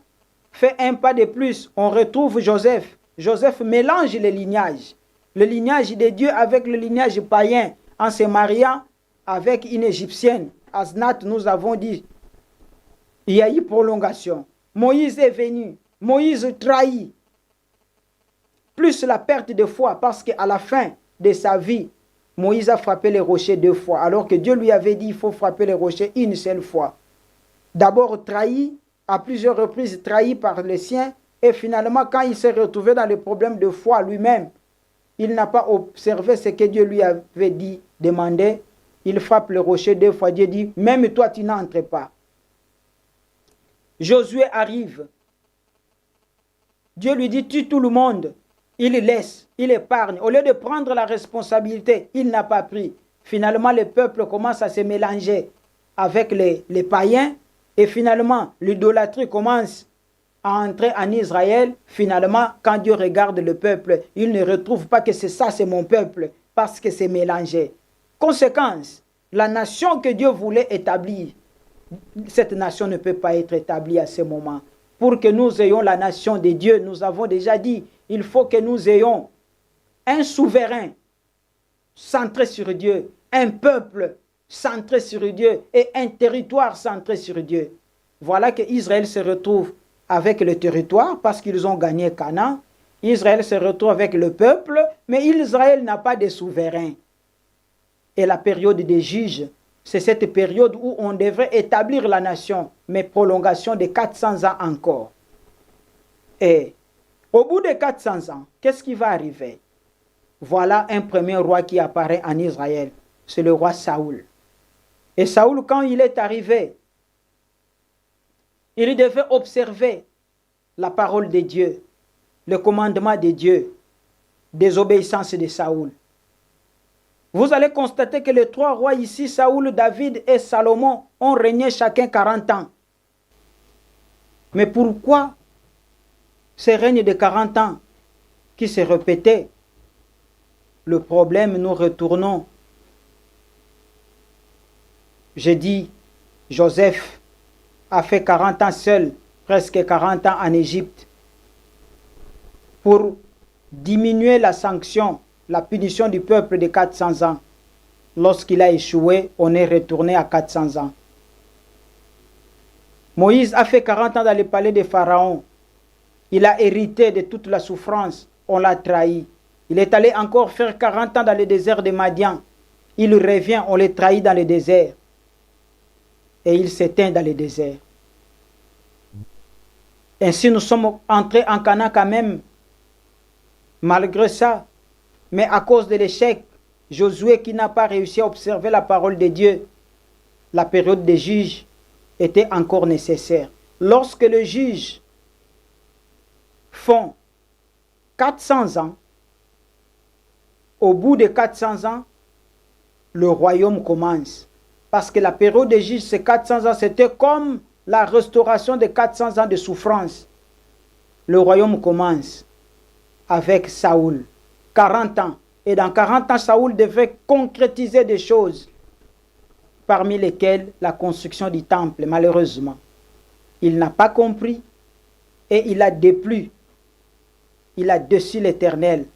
fait un pas de plus. On retrouve Joseph. Joseph mélange les lignages. Le lignage de Dieu avec le lignage païen en se mariant avec une Égyptienne. Asnath, nous avons dit, il y a eu prolongation. Moïse est venu. Moïse trahit. Plus la perte de foi parce qu'à la fin de sa vie, Moïse a frappé les rochers 2 fois, alors que Dieu lui avait dit qu'il faut frapper les rochers une seule fois. D'abord trahi, à plusieurs reprises trahi par les siens, et finalement quand il s'est retrouvé dans le problème de foi lui-même, il n'a pas observé ce que Dieu lui avait dit, demandé, il frappe le rocher 2 fois, Dieu dit, même toi tu n'entres pas. Josué arrive, Dieu lui dit, tue tout le monde. Il laisse, il épargne. Au lieu de prendre la responsabilité, il n'a pas pris. Finalement, le peuple commence à se mélanger avec les païens. Et finalement, l'idolâtrie commence à entrer en Israël. Finalement, quand Dieu regarde le peuple, il ne retrouve pas que c'est ça, c'est mon peuple, parce que c'est mélangé. Conséquence, la nation que Dieu voulait établir, cette nation ne peut pas être établie à ce moment. Pour que nous ayons la nation de Dieu, nous avons déjà dit, il faut que nous ayons un souverain centré sur Dieu, un peuple centré sur Dieu et un territoire centré sur Dieu. Voilà que Israël se retrouve avec le territoire parce qu'ils ont gagné Canaan. Israël se retrouve avec le peuple, mais Israël n'a pas de souverain. Et la période des juges, c'est cette période où on devrait établir la nation, mais prolongation de 400 ans encore. Et au bout de 400 ans, qu'est-ce qui va arriver? Voilà un premier roi qui apparaît en Israël. C'est le roi Saoul. Et Saoul, quand il est arrivé, il devait observer la parole de Dieu, le commandement de Dieu, désobéissance de Saoul. Vous allez constater que les 3 rois ici, Saoul, David et Salomon, ont régné chacun 40 ans. Mais pourquoi ce règne de 40 ans qui se répétait? Le problème, nous retournons. J'ai dit, Joseph a fait 40 ans seul, presque 40 ans en Égypte, pour diminuer la sanction, la punition du peuple de 400 ans. Lorsqu'il a échoué, on est retourné à 400 ans. Moïse a fait 40 ans dans le palais de Pharaon. Il a hérité de toute la souffrance. On l'a trahi. Il est allé encore faire 40 ans dans le désert de Madian. Il revient, on le trahit dans le désert. Et il s'éteint dans le désert. Ainsi, nous sommes entrés en Canaan quand même. Malgré ça, mais à cause de l'échec, Josué qui n'a pas réussi à observer la parole de Dieu, la période des juges était encore nécessaire. Lorsque les juges font 400 ans, au bout de 400 ans, le royaume commence. Parce que la période des juges, ces 400 ans, c'était comme la restauration de 400 ans de souffrance. Le royaume commence avec Saoul. 40 ans. Et dans 40 ans, Saoul devait concrétiser des choses, parmi lesquelles la construction du temple. Malheureusement, il n'a pas compris et il a déplu. Il a déçu l'Éternel.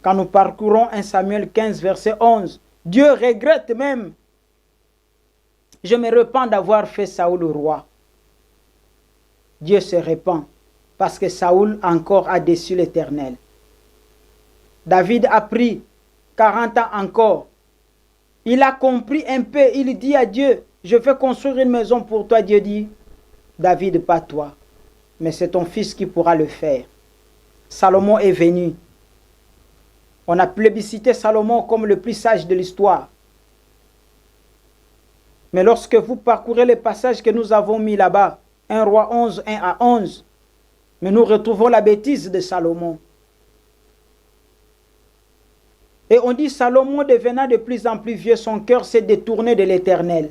Quand nous parcourons 1 Samuel 15, verset 11, Dieu regrette même. Je me repens d'avoir fait Saoul roi. Dieu se repent parce que Saoul encore a déçu l'Éternel. David a pris 40 ans encore. Il a compris un peu. Il dit à Dieu, je vais construire une maison pour toi. Dieu dit, David, pas toi, mais c'est ton fils qui pourra le faire. Salomon est venu. On a plébiscité Salomon comme le plus sage de l'histoire. Mais lorsque vous parcourez les passages que nous avons mis là-bas, 1 Roi 11, 1 à 11, mais nous retrouvons la bêtise de Salomon. Et on dit, Salomon devenant de plus en plus vieux, son cœur s'est détourné de l'Éternel.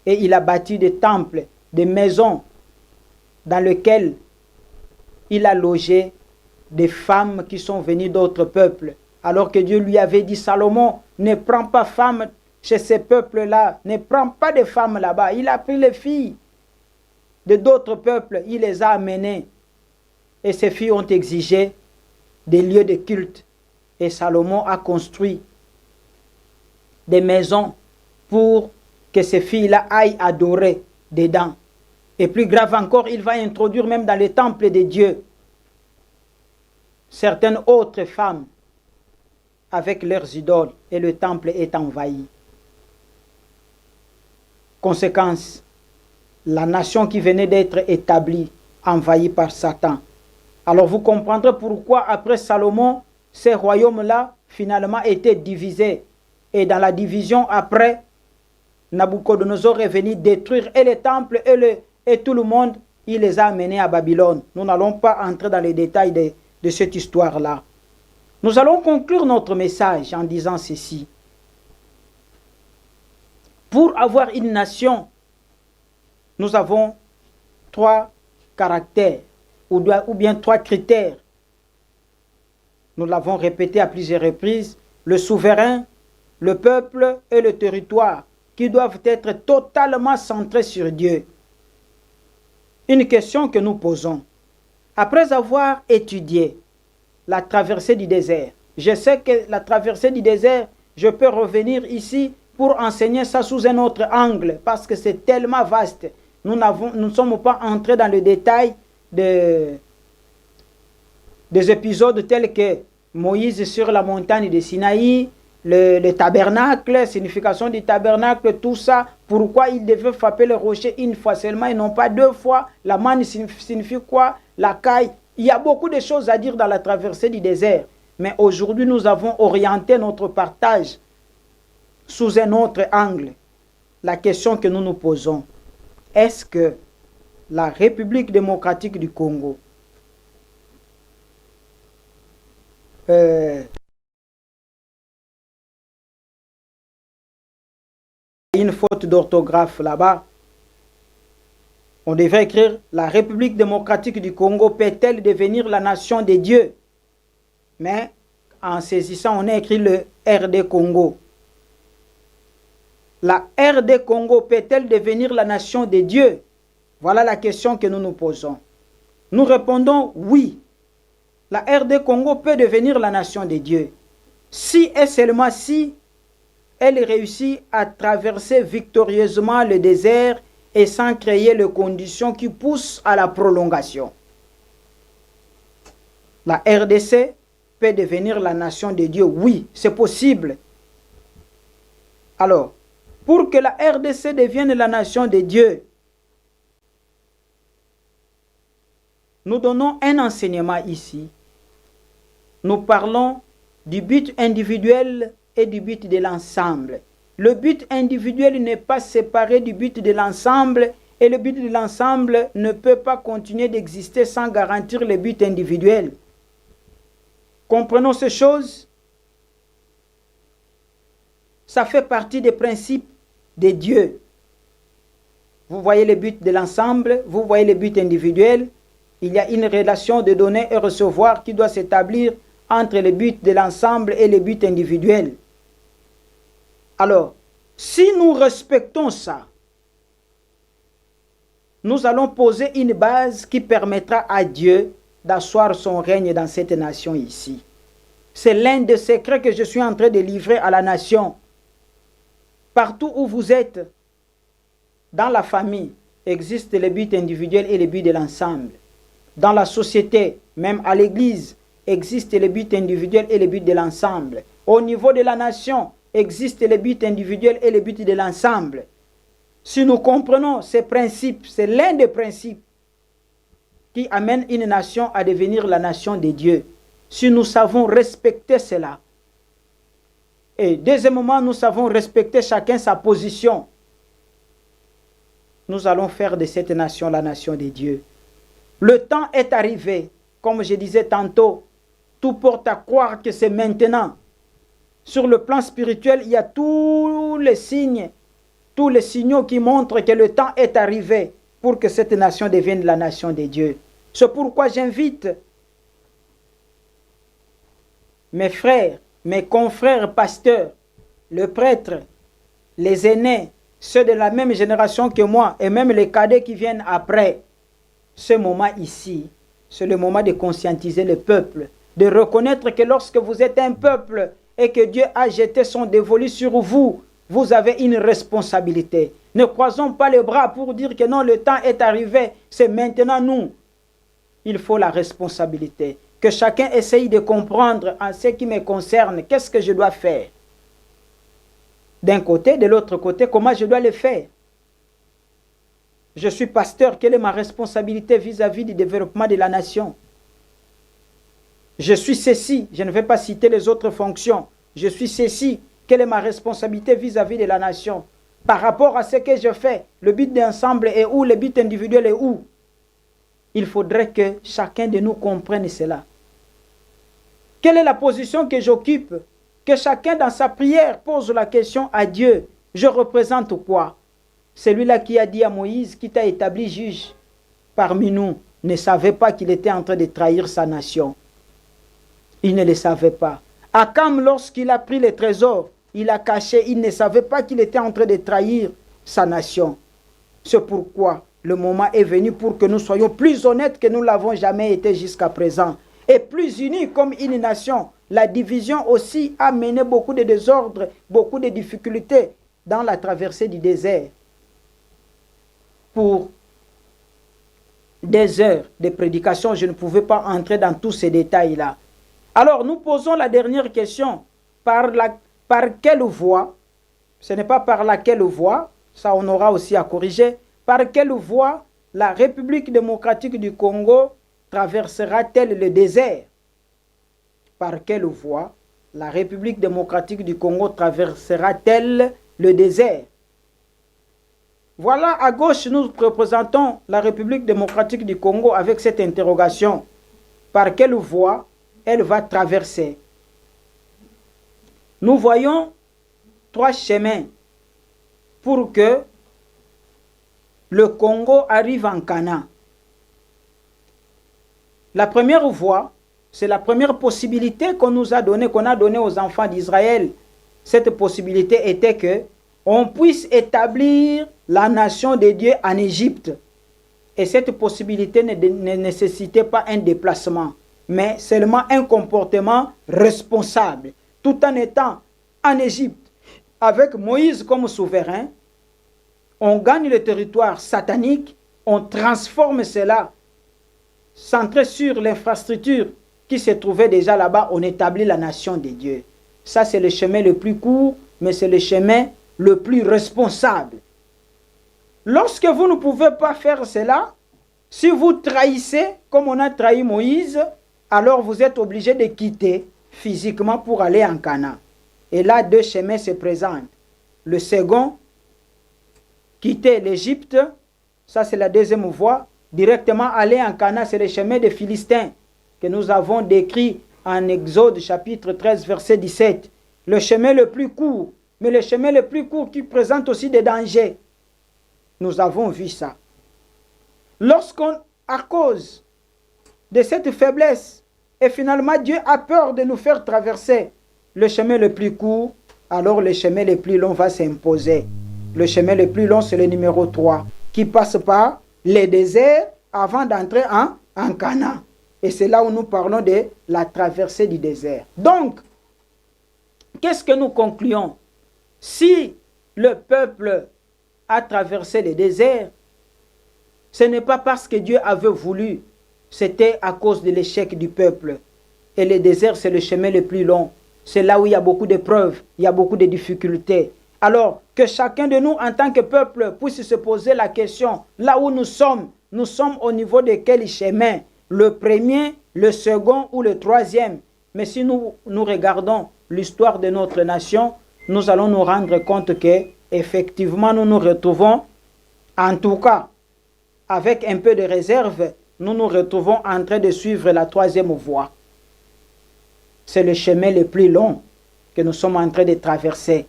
Et il a bâti des temples, des maisons, dans lesquelles il a logé des femmes qui sont venues d'autres peuples. Alors que Dieu lui avait dit, Salomon, ne prends pas femme chez ces peuples-là, ne prends pas de femmes là-bas. Il a pris les filles de d'autres peuples, il les a amenées. Et ces filles ont exigé des lieux de culte. Et Salomon a construit des maisons pour que ces filles-là aillent adorer dedans. Et plus grave encore, il va introduire même dans les temples de Dieu certaines autres femmes avec leurs idoles. Et le temple est envahi. Conséquence, la nation qui venait d'être établie, envahie par Satan. Alors vous comprendrez pourquoi après Salomon, ces royaumes-là finalement étaient divisés. Et dans la division après, Nabucodonosor est venu détruire et les temples et tout le monde, il les a amenés à Babylone. Nous n'allons pas entrer dans les détails de cette histoire-là. Nous allons conclure notre message en disant ceci. Pour avoir une nation, nous avons 3 caractères ou bien 3 critères. Nous l'avons répété à plusieurs reprises. Le souverain, le peuple et le territoire qui doivent être totalement centrés sur Dieu. Une question que nous posons. Après avoir étudié la traversée du désert, je sais que la traversée du désert, je peux revenir ici pour enseigner ça sous un autre angle parce que c'est tellement vaste. Nous ne sommes pas entrés dans le détail des épisodes tels que Moïse sur la montagne de Sinaï, le tabernacle, signification du tabernacle, tout ça, pourquoi il devait frapper le rocher une fois seulement et non pas 2 fois, la manne signifie quoi, la caille. Il y a beaucoup de choses à dire dans la traversée du désert, mais aujourd'hui nous avons orienté notre partage sous un autre angle. La question que nous nous posons, est-ce que la République démocratique du Congo une faute d'orthographe là-bas. On devrait écrire la République démocratique du Congo peut-elle devenir la nation des dieux? Mais en saisissant, on a écrit le RD Congo. La RD Congo peut-elle devenir la nation des dieux? Voilà la question que nous nous posons. Nous répondons oui. La RD Congo peut devenir la nation des dieux. Si et seulement si elle réussit à traverser victorieusement le désert et sans créer les conditions qui poussent à la prolongation. La RDC peut devenir la nation de Dieu. Oui, c'est possible. Alors, pour que la RDC devienne la nation de Dieu, nous donnons un enseignement ici. Nous parlons du but individuel et du but de l'ensemble. Le but individuel n'est pas séparé du but de l'ensemble et le but de l'ensemble ne peut pas continuer d'exister sans garantir le but individuel. Comprenons ces choses. Ça fait partie des principes de Dieu. Vous voyez le but de l'ensemble, vous voyez le but individuel. Il y a une relation de donner et recevoir qui doit s'établir entre le but de l'ensemble et le but individuel. Alors, si nous respectons ça, nous allons poser une base qui permettra à Dieu d'asseoir son règne dans cette nation ici. C'est l'un des secrets que je suis en train de livrer à la nation. Partout où vous êtes, dans la famille, existe le but individuel et le but de l'ensemble. Dans la société, même à l'église, existe le but individuel et le but de l'ensemble. Au niveau de la nation, existe le but individuel et le but de l'ensemble. Si nous comprenons ces principes, c'est l'un des principes qui amène une nation à devenir la nation de Dieu. Si nous savons respecter cela, et deuxièmement, nous savons respecter chacun sa position, nous allons faire de cette nation la nation de Dieu. Le temps est arrivé, comme je disais tantôt, tout porte à croire que c'est maintenant. Sur le plan spirituel, il y a tous les signes, tous les signaux qui montrent que le temps est arrivé pour que cette nation devienne la nation de Dieu. C'est pourquoi j'invite mes frères, mes confrères pasteurs, le prêtre, les aînés, ceux de la même génération que moi, et même les cadets qui viennent après. Ce moment ici, c'est le moment de conscientiser le peuple, de reconnaître que lorsque vous êtes un peuple et que Dieu a jeté son dévolu sur vous, vous avez une responsabilité. Ne croisons pas les bras pour dire que non, le temps est arrivé, c'est maintenant nous. Il faut la responsabilité. Que chacun essaye de comprendre en ce qui me concerne, qu'est-ce que je dois faire. D'un côté, de l'autre côté, comment je dois le faire. Je suis pasteur, quelle est ma responsabilité vis-à-vis du développement de la nation? Je suis ceci, je ne vais pas citer les autres fonctions. Je suis ceci, quelle est ma responsabilité vis-à-vis de la nation? Par rapport à ce que je fais, le but d'ensemble est où? Le but individuel est où? Il faudrait que chacun de nous comprenne cela. Quelle est la position que j'occupe? Que chacun dans sa prière pose la question à Dieu. Je représente quoi? Celui-là qui a dit à Moïse, qui t'a établi juge parmi nous, ne savait pas qu'il était en train de trahir sa nation. Il ne le savait pas. Akam, lorsqu'il a pris les trésors, il a caché, il ne savait pas qu'il était en train de trahir sa nation. C'est pourquoi le moment est venu pour que nous soyons plus honnêtes que nous ne l'avons jamais été jusqu'à présent. Et plus unis comme une nation. La division aussi a mené beaucoup de désordre, beaucoup de difficultés dans la traversée du désert. Pour des heures de prédication, je ne pouvais pas entrer dans tous ces détails-là. Alors, nous posons la dernière question. Par quelle voie? Ce n'est pas par laquelle voie, ça on aura aussi à corriger. Par quelle voie la République démocratique du Congo traversera-t-elle le désert? Par quelle voie la République démocratique du Congo traversera-t-elle le désert? Voilà, à gauche, nous représentons la République démocratique du Congo avec cette interrogation. Par quelle voie elle va traverser? Nous voyons 3 chemins pour que le Congo arrive en Canaan. La première voie, c'est la première possibilité qu'on nous a donnée, qu'on a donnée aux enfants d'Israël. Cette possibilité était que on puisse établir la nation de Dieu en Égypte. Et cette possibilité ne nécessitait pas un déplacement, mais seulement un comportement responsable. Tout en étant en Égypte, avec Moïse comme souverain, on gagne le territoire satanique, on transforme cela, centré sur l'infrastructure qui se trouvait déjà là-bas, on établit la nation des dieux. Ça, c'est le chemin le plus court, mais c'est le chemin le plus responsable. Lorsque vous ne pouvez pas faire cela, si vous trahissez, comme on a trahi Moïse, alors vous êtes obligé de quitter physiquement pour aller en Canaan. Et là, deux chemins se présentent. Le second, quitter l'Égypte, ça c'est la deuxième voie. Directement aller en Canaan, c'est le chemin des Philistins que nous avons décrit en Exode chapitre 13, verset 17. Le chemin le plus court, mais le chemin le plus court qui présente aussi des dangers. Nous avons vu ça. Lorsqu'on, à cause de cette faiblesse, et finalement Dieu a peur de nous faire traverser le chemin le plus court, alors le chemin le plus long va s'imposer. Le chemin le plus long, c'est le numéro 3, qui passe par les déserts avant d'entrer en Canaan. Et c'est là où nous parlons de la traversée du désert. Donc, qu'est-ce que nous concluons? Si le peuple a traversé le désert, ce n'est pas parce que Dieu avait voulu, c'était à cause de l'échec du peuple. Et le désert, c'est le chemin le plus long. C'est là où il y a beaucoup d'épreuves, il y a beaucoup de difficultés. Alors, que chacun de nous, en tant que peuple, puisse se poser la question, là où nous sommes au niveau de quel chemin? Le premier, le second ou le troisième? Mais si nous regardons l'histoire de notre nation, nous allons nous rendre compte que, effectivement, nous nous retrouvons, en tout cas, avec un peu de réserve, nous nous retrouvons en train de suivre la troisième voie. C'est le chemin le plus long que nous sommes en train de traverser.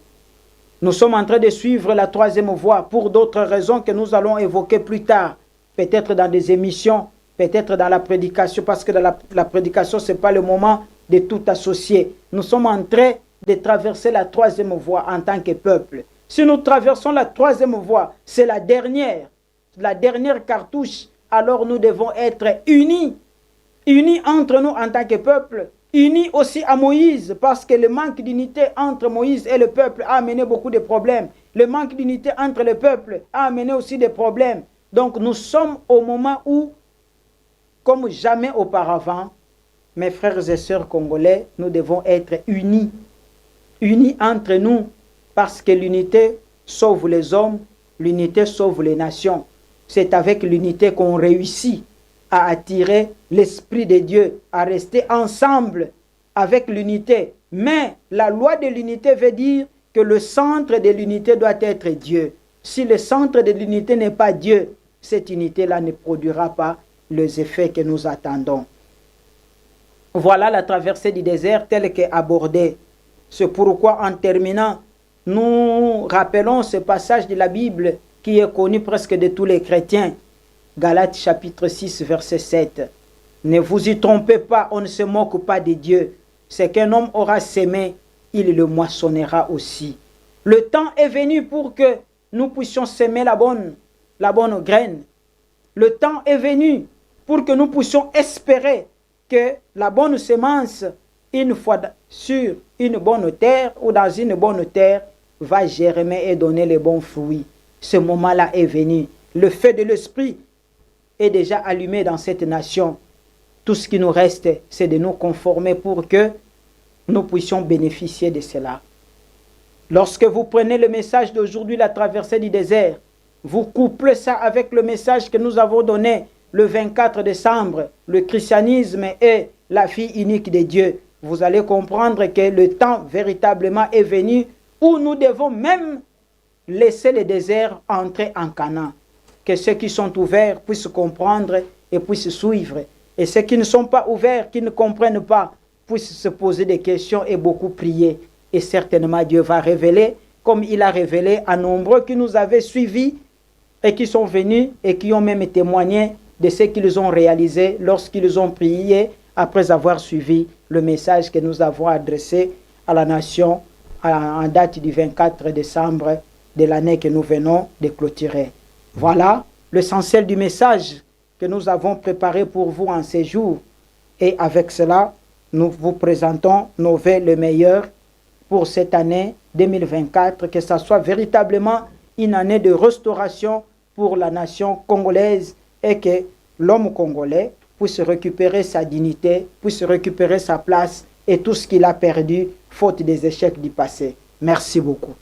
Nous sommes en train de suivre la troisième voie pour d'autres raisons que nous allons évoquer plus tard. Peut-être dans des émissions, peut-être dans la prédication, parce que dans la prédication, ce n'est pas le moment de tout associer. Nous sommes en train de traverser la troisième voie en tant que peuple. Si nous traversons la troisième voie, c'est la dernière cartouche, alors nous devons être unis entre nous en tant que peuple, unis aussi à Moïse, parce que le manque d'unité entre Moïse et le peuple a amené beaucoup de problèmes. Le manque d'unité entre le peuple a amené aussi des problèmes. Donc nous sommes au moment où, comme jamais auparavant, mes frères et sœurs congolais, nous devons être unis entre nous, parce que l'unité sauve les hommes, l'unité sauve les nations. C'est avec l'unité qu'on réussit à attirer l'Esprit de Dieu, à rester ensemble avec l'unité. Mais la loi de l'unité veut dire que le centre de l'unité doit être Dieu. Si le centre de l'unité n'est pas Dieu, cette unité-là ne produira pas les effets que nous attendons. Voilà la traversée du désert telle qu'elle est abordée. C'est pourquoi, en terminant, nous rappelons ce passage de la Bible qui est connu presque de tous les chrétiens. Galates chapitre 6, verset 7. Ne vous y trompez pas, on ne se moque pas de Dieu. Ce qu'un homme aura sémé, il le moissonnera aussi. Le temps est venu pour que nous puissions s'aimer la bonne graine. Le temps est venu pour que nous puissions espérer que la bonne semence, une fois sur une bonne terre ou dans une bonne terre, va germer et donner les bons fruits. Ce moment-là est venu. Le feu de l'esprit est déjà allumé dans cette nation. Tout ce qui nous reste, c'est de nous conformer pour que nous puissions bénéficier de cela. Lorsque vous prenez le message d'aujourd'hui, la traversée du désert, vous couplez ça avec le message que nous avons donné le 24 décembre, le christianisme est la fille unique de Dieu. Vous allez comprendre que le temps véritablement est venu où nous devons même laisser le désert entrer en Canaan. Que ceux qui sont ouverts puissent comprendre et puissent suivre. Et ceux qui ne sont pas ouverts, qui ne comprennent pas, puissent se poser des questions et beaucoup prier. Et certainement Dieu va révéler, comme il a révélé à nombreux qui nous avaient suivis et qui sont venus et qui ont même témoigné de ce qu'ils ont réalisé lorsqu'ils ont prié après avoir suivi le message que nous avons adressé à la nation en date du 24 décembre de l'année que nous venons de clôturer. Voilà l'essentiel du message que nous avons préparé pour vous en ces jours. Et avec cela, nous vous présentons nos vœux le meilleur pour cette année 2024, que ce soit véritablement une année de restauration pour la nation congolaise et que l'homme congolais puisse récupérer sa dignité, puisse récupérer sa place et tout ce qu'il a perdu faute des échecs du passé. Merci beaucoup.